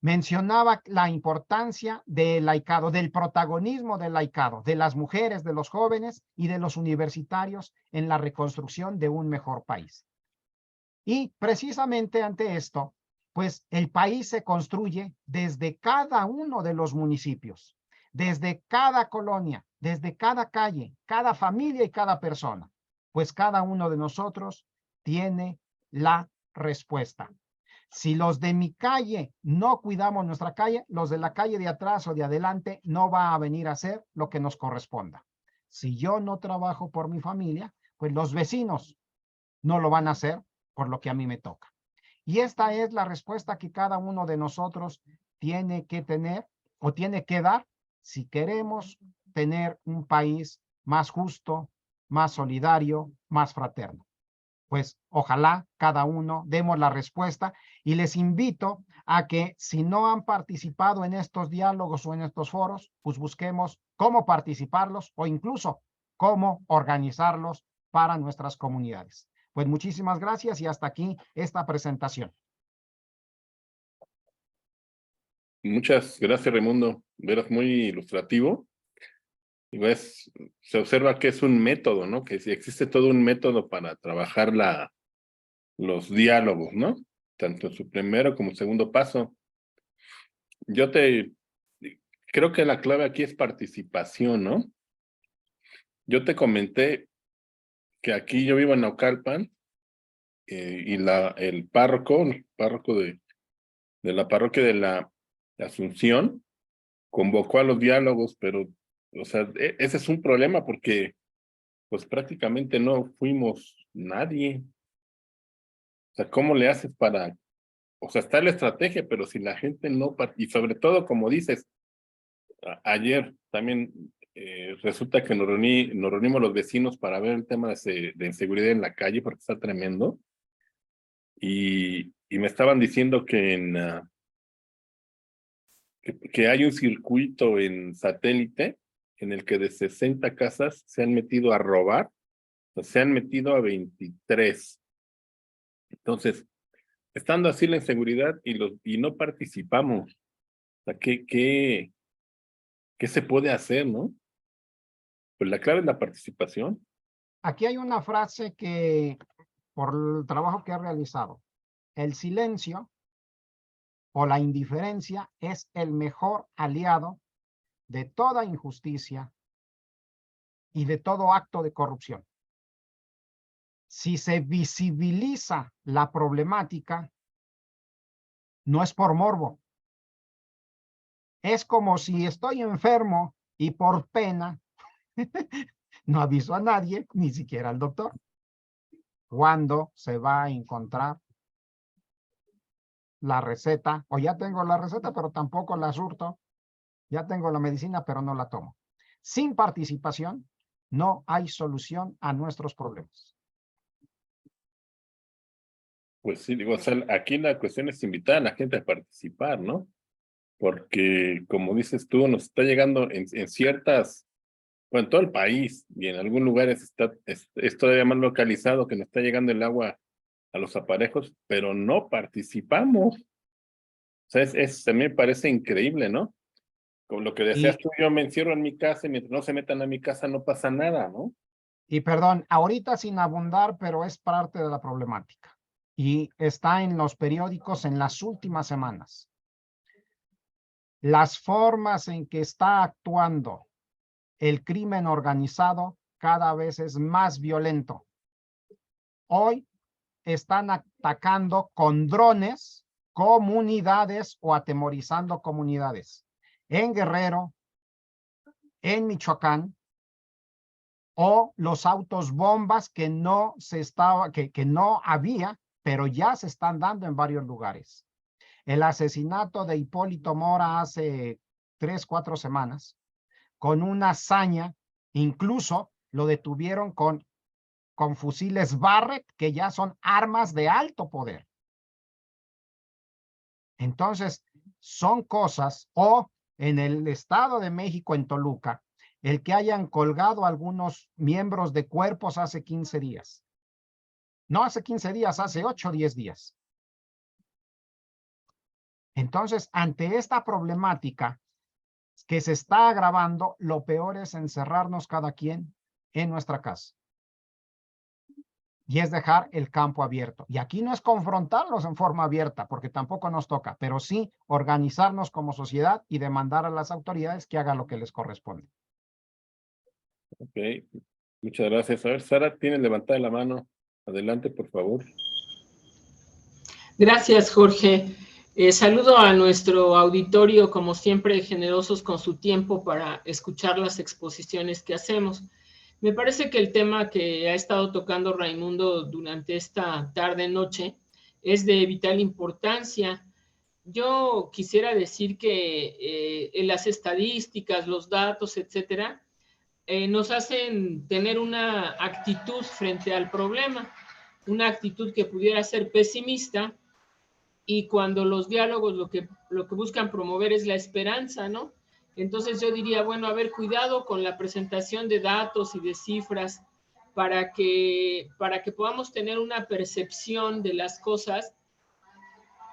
mencionaba la importancia del laicado, del protagonismo del laicado, de las mujeres, de los jóvenes y de los universitarios en la reconstrucción de un mejor país. Y precisamente ante esto, pues el país se construye desde cada uno de los municipios, desde cada colonia, desde cada calle, cada familia y cada persona, pues cada uno de nosotros tiene la respuesta. Si los de mi calle no cuidamos nuestra calle, los de la calle de atrás o de adelante no va a venir a hacer lo que nos corresponda. Si yo no trabajo por mi familia, pues los vecinos no lo van a hacer por lo que a mí me toca. Y esta es la respuesta que cada uno de nosotros tiene que tener o tiene que dar si queremos tener un país más justo, más solidario, más fraterno. Pues ojalá cada uno demos la respuesta y les invito a que si no han participado en estos diálogos o en estos foros, pues busquemos cómo participarlos o incluso cómo organizarlos para nuestras comunidades. Pues muchísimas gracias y hasta aquí esta presentación. Muchas gracias, Raimundo. Verás, muy ilustrativo. Y ves, se observa que es un método, ¿no? Que si existe todo un método para trabajar los diálogos, ¿no? Tanto en su primero como segundo paso. Creo que la clave aquí es participación, ¿no? Yo te comenté que aquí yo vivo en Naucalpan y el párroco de la parroquia de la Asunción convocó a los diálogos, pero, o sea, ese es un problema porque, pues prácticamente no fuimos nadie. O sea, ¿cómo le haces para, o sea, está la estrategia, pero si la gente no, y sobre todo, como dices, ayer también resulta que nos reunimos los vecinos para ver el tema de inseguridad en la calle porque está tremendo. Y me estaban diciendo que que hay un circuito en satélite en el que de 60 casas se han metido a robar, o se han metido a 23. Entonces, estando así la inseguridad y no participamos, o sea, ¿qué se puede hacer, no? Pues la clave es la participación. Aquí hay una frase que, por el trabajo que he realizado, el silencio o la indiferencia es el mejor aliado de toda injusticia y de todo acto de corrupción. Si se visibiliza la problemática, no es por morbo. Es como si estoy enfermo y por pena no aviso a nadie, ni siquiera al doctor. ¿Cuándo se va a encontrar la receta? O ya tengo la receta, pero tampoco la surto. Ya tengo la medicina, pero no la tomo. Sin participación, no hay solución a nuestros problemas. Pues sí, digo, o sea, aquí la cuestión es invitar a la gente a participar, ¿no? Porque, como dices tú, nos está llegando en ciertas, bueno, en todo el país y en algunos lugares es todavía más localizado que nos está llegando el agua a los aparejos, pero no participamos. O sea, también me parece increíble, ¿no? Como lo que decías tú, yo me encierro en mi casa y mientras no se metan a mi casa no pasa nada, ¿no? Y perdón, ahorita sin abundar, pero es parte de la problemática. Y está en los periódicos en las últimas semanas. Las formas en que está actuando el crimen organizado cada vez es más violento. Hoy están atacando con drones comunidades o atemorizando comunidades. En Guerrero, en Michoacán, o los autos bombas que no que no había, pero ya se están dando en varios lugares. El asesinato de Hipólito Mora hace 3, 4 semanas, con una hazaña, incluso lo detuvieron con fusiles Barrett, que ya son armas de alto poder. Entonces, son cosas, o en el Estado de México, en Toluca, el que hayan colgado algunos miembros de cuerpos hace 15 días. No hace 15 días, hace 8 o 10 días. Entonces, ante esta problemática que se está agravando, lo peor es encerrarnos cada quien en nuestra casa. Y es dejar el campo abierto. Y aquí no es confrontarlos en forma abierta, porque tampoco nos toca, pero sí organizarnos como sociedad y demandar a las autoridades que hagan lo que les corresponde. Ok, muchas gracias. A ver, Sara, tienes levantada la mano. Adelante, por favor. Gracias, Jorge. Saludo a nuestro auditorio, como siempre, generosos con su tiempo para escuchar las exposiciones que hacemos. Me parece que el tema que ha estado tocando Raimundo durante esta tarde-noche es de vital importancia. Yo quisiera decir que las estadísticas, los datos, etcétera, nos hacen tener una actitud frente al problema, una actitud que pudiera ser pesimista, y cuando los diálogos lo que buscan promover es la esperanza, ¿no? Entonces yo diría, bueno, a ver, cuidado con la presentación de datos y de cifras para que podamos tener una percepción de las cosas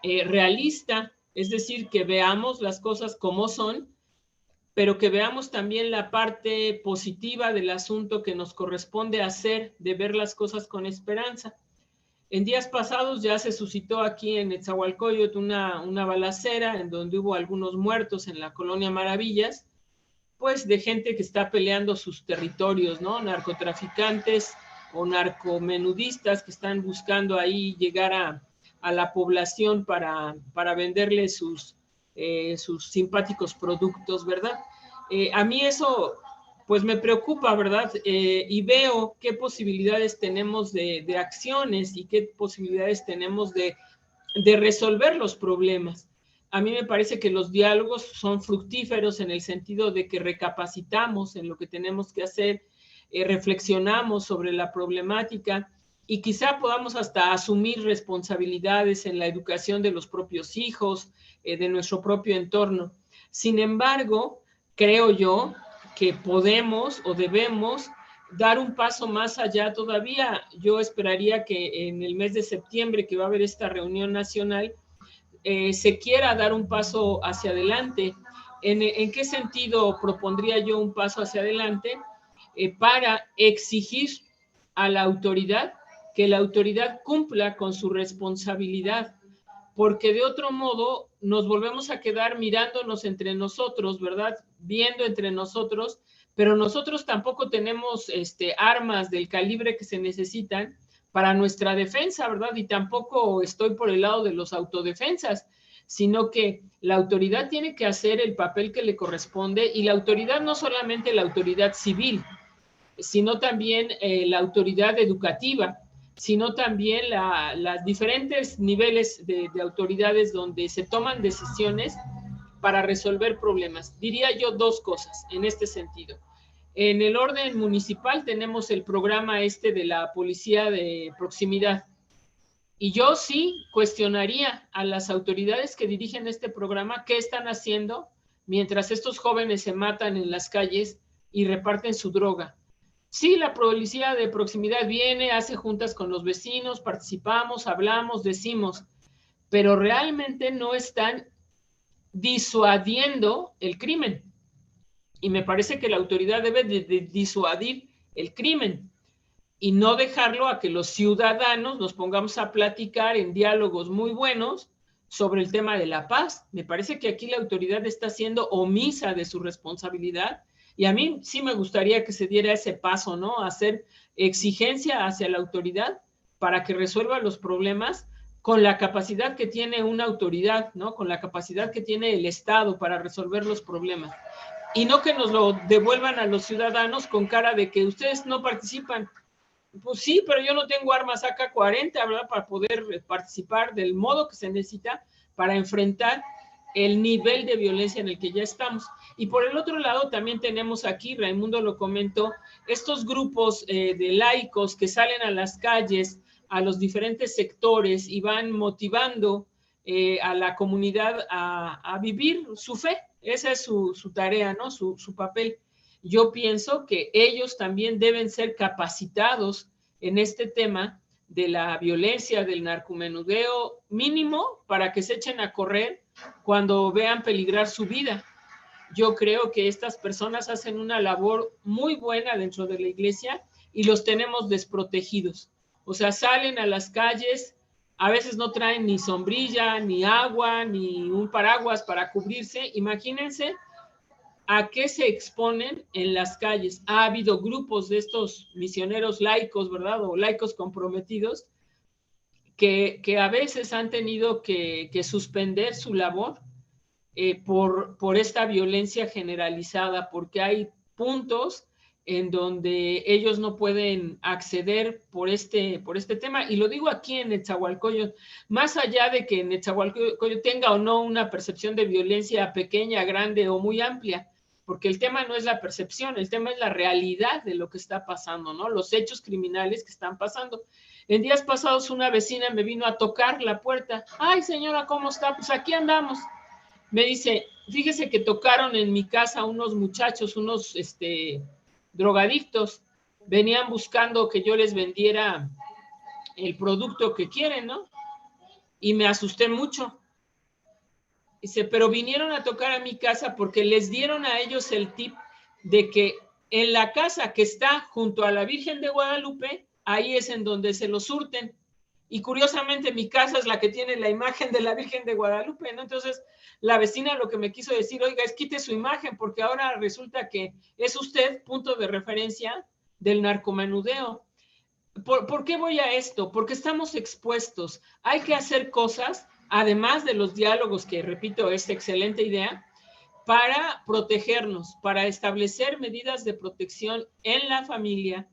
realista, es decir, que veamos las cosas como son, pero que veamos también la parte positiva del asunto que nos corresponde hacer, de ver las cosas con esperanza. En días pasados ya se suscitó aquí en Netzahualcóyotl una balacera en donde hubo algunos muertos en la colonia Maravillas, pues de gente que está peleando sus territorios, ¿no? Narcotraficantes o narcomenudistas que están buscando ahí llegar a la población para venderle sus simpáticos productos, ¿verdad? A mí eso pues me preocupa, ¿verdad? Y veo qué posibilidades tenemos de acciones y qué posibilidades tenemos de resolver los problemas. A mí me parece que los diálogos son fructíferos en el sentido de que recapacitamos en lo que tenemos que hacer, reflexionamos sobre la problemática y quizá podamos hasta asumir responsabilidades en la educación de los propios hijos, de nuestro propio entorno. Sin embargo, creo yo que podemos o debemos dar un paso más allá todavía. Yo esperaría que en el mes de septiembre, que va a haber esta reunión nacional, se quiera dar un paso hacia adelante. ¿En qué sentido propondría yo un paso hacia adelante? Para exigir a la autoridad que la autoridad cumpla con su responsabilidad, porque de otro modo nos volvemos a quedar mirándonos entre nosotros, ¿verdad? Viendo entre nosotros, pero nosotros tampoco tenemos armas del calibre que se necesitan para nuestra defensa, ¿verdad? Y tampoco estoy por el lado de los autodefensas, sino que la autoridad tiene que hacer el papel que le corresponde, y la autoridad no solamente la autoridad civil, sino también la autoridad educativa, sino también las diferentes niveles de autoridades donde se toman decisiones para resolver problemas. Diría yo dos cosas en este sentido. En el orden municipal tenemos el programa de la policía de proximidad. Y yo sí cuestionaría a las autoridades que dirigen este programa qué están haciendo mientras estos jóvenes se matan en las calles y reparten su droga. Sí, la policía de proximidad viene, hace juntas con los vecinos, participamos, hablamos, decimos, pero realmente no están disuadiendo el crimen. Y me parece que la autoridad debe de disuadir el crimen y no dejarlo a que los ciudadanos nos pongamos a platicar en diálogos muy buenos sobre el tema de la paz. Me parece que aquí la autoridad está siendo omisa de su responsabilidad y a mí sí me gustaría que se diera ese paso, ¿no? Hacer exigencia hacia la autoridad para que resuelva los problemas con la capacidad que tiene una autoridad, ¿no? Con la capacidad que tiene el Estado para resolver los problemas. Y no que nos lo devuelvan a los ciudadanos con cara de que ustedes no participan. Pues sí, pero yo no tengo armas AK-40, ¿verdad? Para poder participar del modo que se necesita para enfrentar el nivel de violencia en el que ya estamos. Y por el otro lado también tenemos aquí, Raimundo lo comentó, estos grupos de laicos que salen a las calles, a los diferentes sectores y van motivando a la comunidad a vivir su fe. Esa es su tarea, ¿no? Su papel. Yo pienso que ellos también deben ser capacitados en este tema de la violencia, del narcomenudeo mínimo para que se echen a correr cuando vean peligrar su vida. Yo creo que estas personas hacen una labor muy buena dentro de la iglesia y los tenemos desprotegidos. O sea, salen a las calles, a veces no traen ni sombrilla, ni agua, ni un paraguas para cubrirse. Imagínense a qué se exponen en las calles. Ha habido grupos de estos misioneros laicos, ¿verdad? O laicos comprometidos, que a veces han tenido que suspender su labor por esta violencia generalizada, porque hay puntos en donde ellos no pueden acceder por este tema. Y lo digo aquí en Netzahualcóyotl, más allá de que Netzahualcóyotl tenga o no una percepción de violencia pequeña, grande o muy amplia, porque el tema no es la percepción, el tema es la realidad de lo que está pasando, ¿no? Los hechos criminales que están pasando. En días pasados una vecina me vino a tocar la puerta. Ay, señora, ¿cómo está? Pues aquí andamos. Me dice, fíjese que tocaron en mi casa unos muchachos, unos drogadictos, venían buscando que yo les vendiera el producto que quieren, ¿no? Y me asusté mucho. Dice, pero vinieron a tocar a mi casa porque les dieron a ellos el tip de que en la casa que está junto a la Virgen de Guadalupe, ahí es en donde se los surten. Y curiosamente mi casa es la que tiene la imagen de la Virgen de Guadalupe, ¿no? Entonces la vecina lo que me quiso decir, oiga, es quite su imagen porque ahora resulta que es usted punto de referencia del narcomenudeo. ¿Por qué voy a esto? Porque estamos expuestos. Hay que hacer cosas, además de los diálogos, que repito, es excelente idea, para protegernos, para establecer medidas de protección en la familia,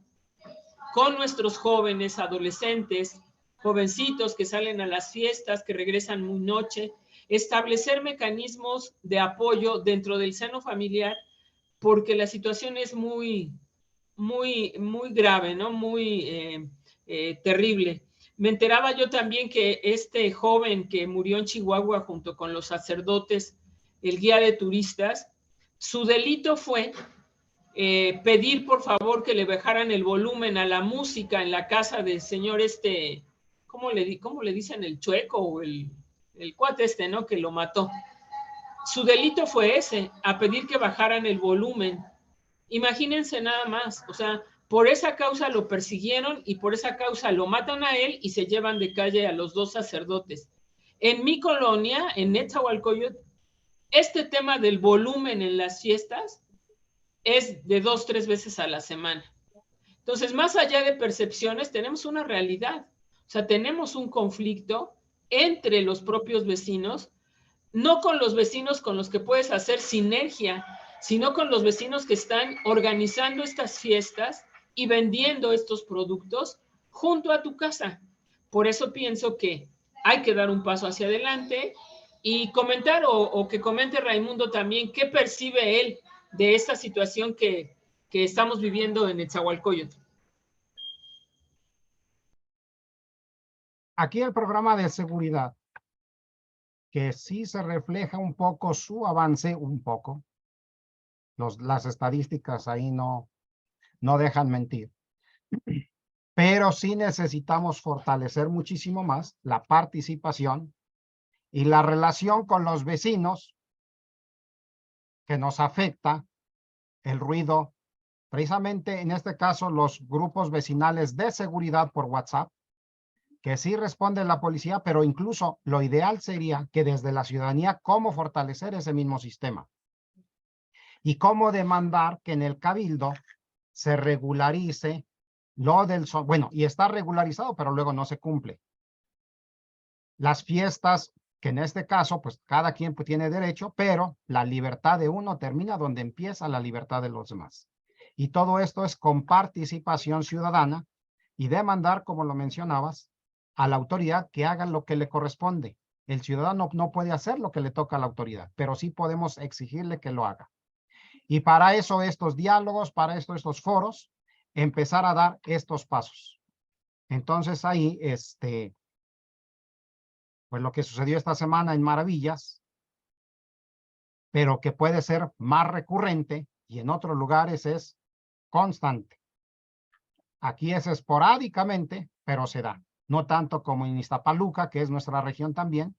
con nuestros jóvenes, adolescentes, jovencitos que salen a las fiestas, que regresan muy noche, establecer mecanismos de apoyo dentro del seno familiar, porque la situación es muy grave, ¿no? Muy terrible. Me enteraba yo también que este joven que murió en Chihuahua junto con los sacerdotes, el guía de turistas, su delito fue pedir por favor que le bajaran el volumen a la música en la casa del señor ¿cómo le dicen? El chueco o el cuate ¿no? Que lo mató. Su delito fue ese, a pedir que bajaran el volumen. Imagínense nada más, o sea, por esa causa lo persiguieron y por esa causa lo matan a él y se llevan de calle a los dos sacerdotes. En mi colonia, en Netzahualcóyotl, este tema del volumen en las fiestas es de 2-3 veces a la semana. Entonces, más allá de percepciones, tenemos una realidad. O sea, tenemos un conflicto entre los propios vecinos, no con los vecinos con los que puedes hacer sinergia, sino con los vecinos que están organizando estas fiestas y vendiendo estos productos junto a tu casa. Por eso pienso que hay que dar un paso hacia adelante y comentar o que comente Raimundo también qué percibe él de esta situación que estamos viviendo en Netzahualcóyotl. Aquí el programa de seguridad, que sí se refleja un poco su avance, un poco. Las estadísticas ahí no dejan mentir. Pero sí necesitamos fortalecer muchísimo más la participación y la relación con los vecinos que nos afecta el ruido, precisamente en este caso los grupos vecinales de seguridad por WhatsApp, que sí responde la policía, pero incluso lo ideal sería que desde la ciudadanía, cómo fortalecer ese mismo sistema y cómo demandar que en el cabildo se regularice lo del sonido. Bueno, y está regularizado, pero luego no se cumple. Las fiestas, que en este caso, pues cada quien pues, tiene derecho, pero la libertad de uno termina donde empieza la libertad de los demás. Y todo esto es con participación ciudadana y demandar, como lo mencionabas, a la autoridad que haga lo que le corresponde. El ciudadano no puede hacer lo que le toca a la autoridad, pero sí podemos exigirle que lo haga. Y para eso estos diálogos, para esto estos foros, empezar a dar estos pasos. Entonces ahí, pues lo que sucedió esta semana en Maravillas, pero que puede ser más recurrente y en otros lugares es constante. Aquí es esporádicamente, pero se da. No tanto como en Iztapaluca, que es nuestra región también,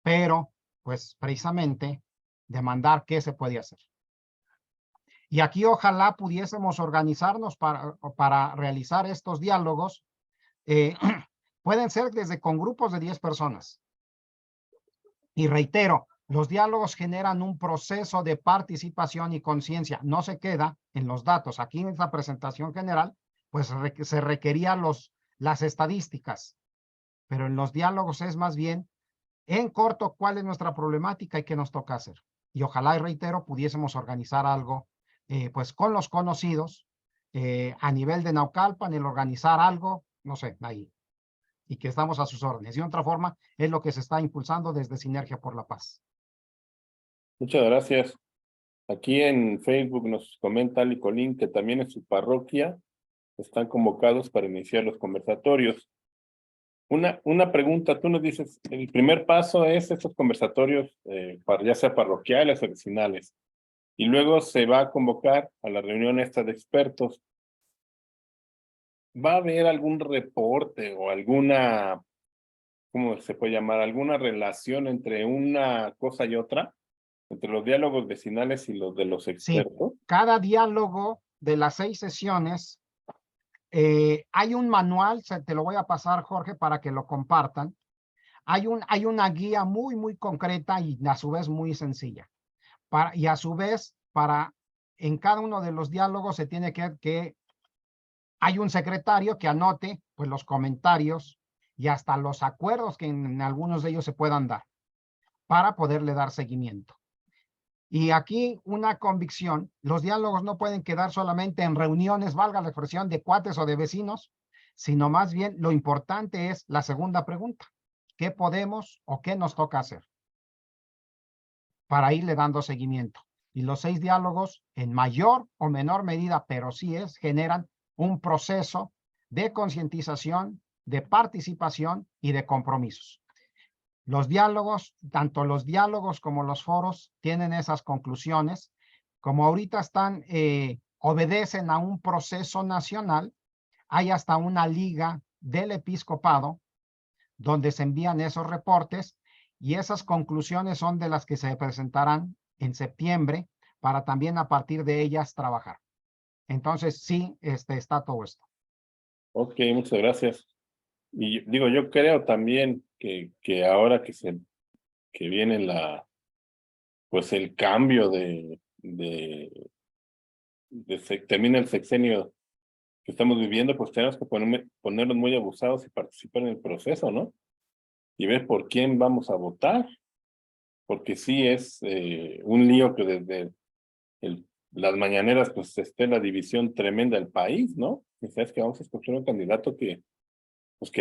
pero pues precisamente demandar qué se puede hacer. Y aquí ojalá pudiésemos organizarnos para realizar estos diálogos. Pueden ser desde con grupos de 10 personas. Y reitero, los diálogos generan un proceso de participación y conciencia. No se queda en los datos. Aquí en esta presentación general, pues se requerían las estadísticas. Pero en los diálogos es más bien, en corto, cuál es nuestra problemática y qué nos toca hacer. Y ojalá, y reitero, pudiésemos organizar algo, pues con los conocidos, a nivel de Naucalpan, el organizar algo, no sé, ahí. Y que estamos a sus órdenes. Y de otra forma, es lo que se está impulsando desde Sinergia por la Paz. Muchas gracias. Aquí en Facebook nos comenta Ali Colín que también en su parroquia están convocados para iniciar los conversatorios. Una pregunta, tú nos dices, el primer paso es estos conversatorios, ya sea parroquiales o vecinales, y luego se va a convocar a la reunión esta de expertos. ¿Va a haber algún reporte o alguna, ¿cómo se puede llamar? ¿Alguna relación entre una cosa y otra? Entre los diálogos vecinales y los de los expertos. Sí, cada diálogo de las 6 sesiones, hay un manual, te lo voy a pasar, Jorge, para que lo compartan. Hay una guía muy concreta y a su vez muy sencilla. Y a su vez, en cada uno de los diálogos se tiene que hay un secretario que anote pues, los comentarios y hasta los acuerdos que en algunos de ellos se puedan dar para poderle dar seguimiento. Y aquí una convicción, los diálogos no pueden quedar solamente en reuniones, valga la expresión, de cuates o de vecinos, sino más bien lo importante es la segunda pregunta. ¿Qué podemos o qué nos toca hacer? Para irle dando seguimiento. Y los 6 diálogos, en mayor o menor medida, pero sí generan un proceso de concientización, de participación y de compromisos. Los diálogos, tanto los diálogos como los foros, tienen esas conclusiones. Como ahorita obedecen a un proceso nacional, hay hasta una liga del episcopado donde se envían esos reportes y esas conclusiones son de las que se presentarán en septiembre para también a partir de ellas trabajar. Entonces, sí, está todo esto. Ok, muchas gracias. Y digo, yo creo también que ahora que viene pues el cambio termina el sexenio que estamos viviendo, pues tenemos que ponernos muy abusados y participar en el proceso, ¿no? Y ver por quién vamos a votar, porque sí es un lío que desde las mañaneras pues esté la división tremenda del país, ¿no? Y sabes que vamos a escoger un candidato que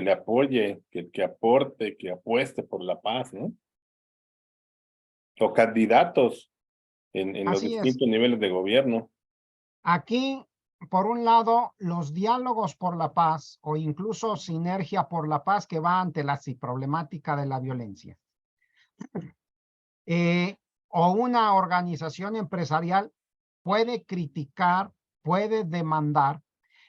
le apoye, que aporte, que apueste por la paz, ¿no? O candidatos en los distintos niveles de gobierno. Aquí, por un lado, los diálogos por la paz o incluso Sinergia por la Paz que va ante la problemática de la violencia. O una organización empresarial puede criticar, puede demandar,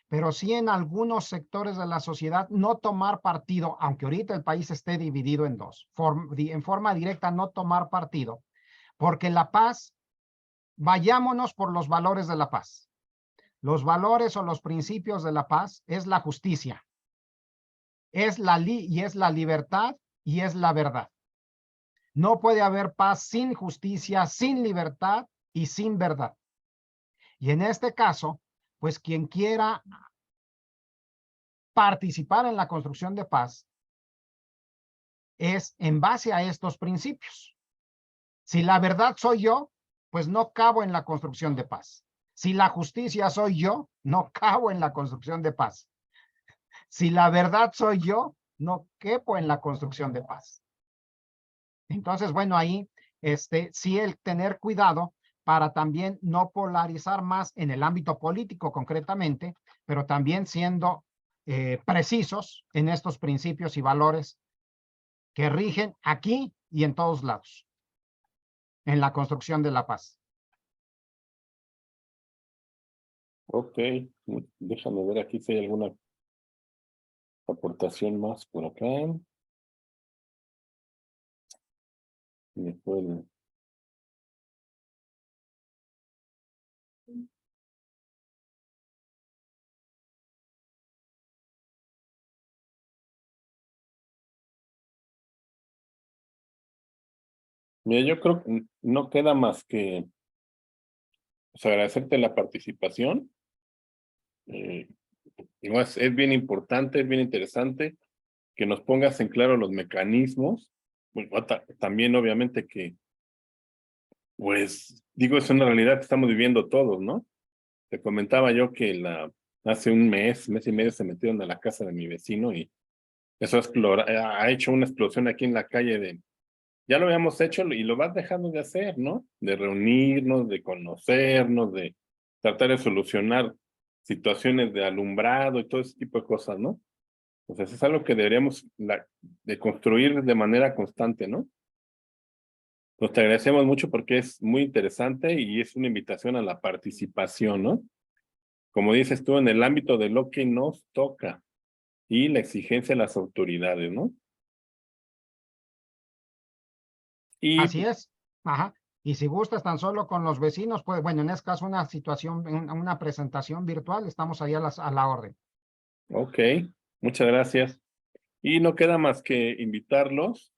pero sí en algunos sectores de la sociedad no tomar partido, aunque ahorita el país esté dividido en dos, en forma directa no tomar partido, porque la paz vayámonos por los valores de la paz. Los valores o los principios de la paz es la justicia, es la libertad y es la verdad. No puede haber paz sin justicia, sin libertad y sin verdad. Y en este caso, pues quien quiera participar en la construcción de paz es en base a estos principios. Si la verdad soy yo, pues no cabo en la construcción de paz. Si la justicia soy yo, no cabo en la construcción de paz. Si la verdad soy yo, no quepo en la construcción de paz. Entonces, bueno, ahí sí el tener cuidado para también no polarizar más en el ámbito político concretamente, pero también siendo precisos en estos principios y valores que rigen aquí y en todos lados en la construcción de la paz. Ok, déjame ver aquí si hay alguna aportación más por acá. Mira, yo creo que no queda más que pues, agradecerte la participación. No, es bien importante, es bien interesante que nos pongas en claro los mecanismos. Bueno, también obviamente que, pues, digo, es una realidad que estamos viviendo todos, ¿no? Te comentaba yo que hace un mes y medio se metieron a la casa de mi vecino y eso ha hecho una explosión aquí en la calle ya lo habíamos hecho y lo vas dejando de hacer, ¿no? De reunirnos, de conocernos, de tratar de solucionar situaciones de alumbrado y todo ese tipo de cosas, ¿no? Entonces es algo que deberíamos de construir de manera constante, ¿no? Pues te agradecemos mucho porque es muy interesante y es una invitación a la participación, ¿no? Como dices tú, en el ámbito de lo que nos toca y la exigencia de las autoridades, ¿no? Y Así es. Ajá. Y si gustas tan solo con los vecinos, pues bueno, en este caso una situación, una presentación virtual, estamos ahí a la orden. ok, muchas gracias. Y no queda más que invitarlos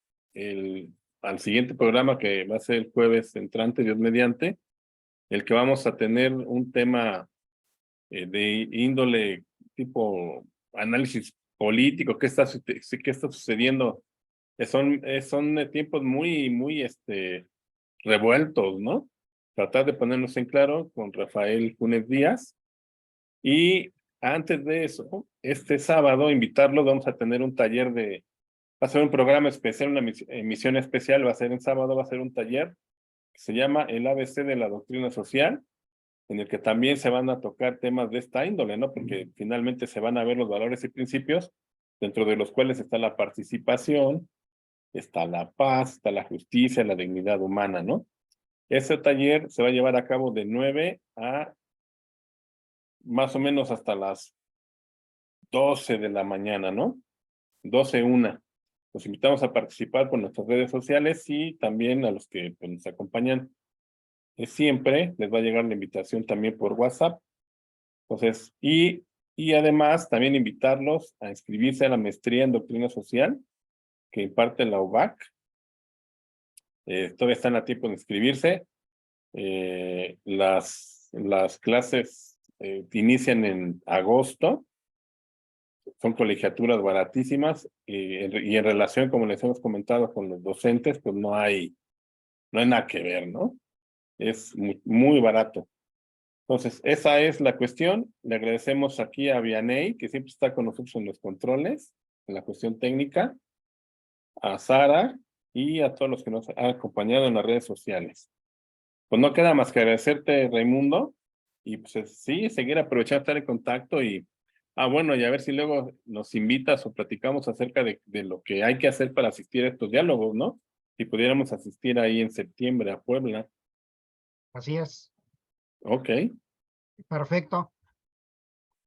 al siguiente programa que va a ser el jueves entrante, Dios mediante, el que vamos a tener un tema de índole tipo análisis político, qué está sucediendo. Son tiempos muy revueltos, ¿no? Tratar de ponernos en claro con Rafael Funes Díaz. Y antes de eso, este sábado, invitarlos, vamos a tener un taller va a ser un programa especial, una emisión especial, va a ser en sábado, va a ser un taller que se llama el ABC de la doctrina social, en el que también se van a tocar temas de esta índole, ¿no? Porque finalmente se van a ver los valores y principios, dentro de los cuales está la participación, está la paz, está la justicia, la dignidad humana, ¿no? Ese taller se va a llevar a cabo de 9 a más o menos hasta las 12 de la mañana, ¿no? 12:01. Los invitamos a participar por nuestras redes sociales y también a los que pues, nos acompañan siempre, les va a llegar la invitación también por WhatsApp. Entonces, y además también invitarlos a inscribirse a la maestría en doctrina social que imparte la UBAC. Todavía están a tiempo de inscribirse. Las clases inician en agosto. Son colegiaturas baratísimas y en relación, como les hemos comentado, con los docentes, pues no hay nada que ver, ¿no? Es muy barato. Entonces, esa es la cuestión. Le agradecemos aquí a Vianey, que siempre está con nosotros en los controles, en la cuestión técnica, a Sara y a todos los que nos han acompañado en las redes sociales. Pues no queda más que agradecerte, Raimundo, y pues sí, seguir aprovechando estar en contacto y bueno, y a ver si luego nos invitas o platicamos acerca de lo que hay que hacer para asistir a estos diálogos, ¿no? Si pudiéramos asistir ahí en septiembre a Puebla. Así es. Ok. Perfecto.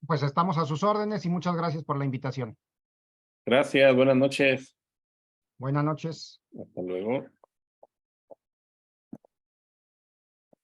Pues estamos a sus órdenes y muchas gracias por la invitación. Gracias, buenas noches. Buenas noches. Hasta luego.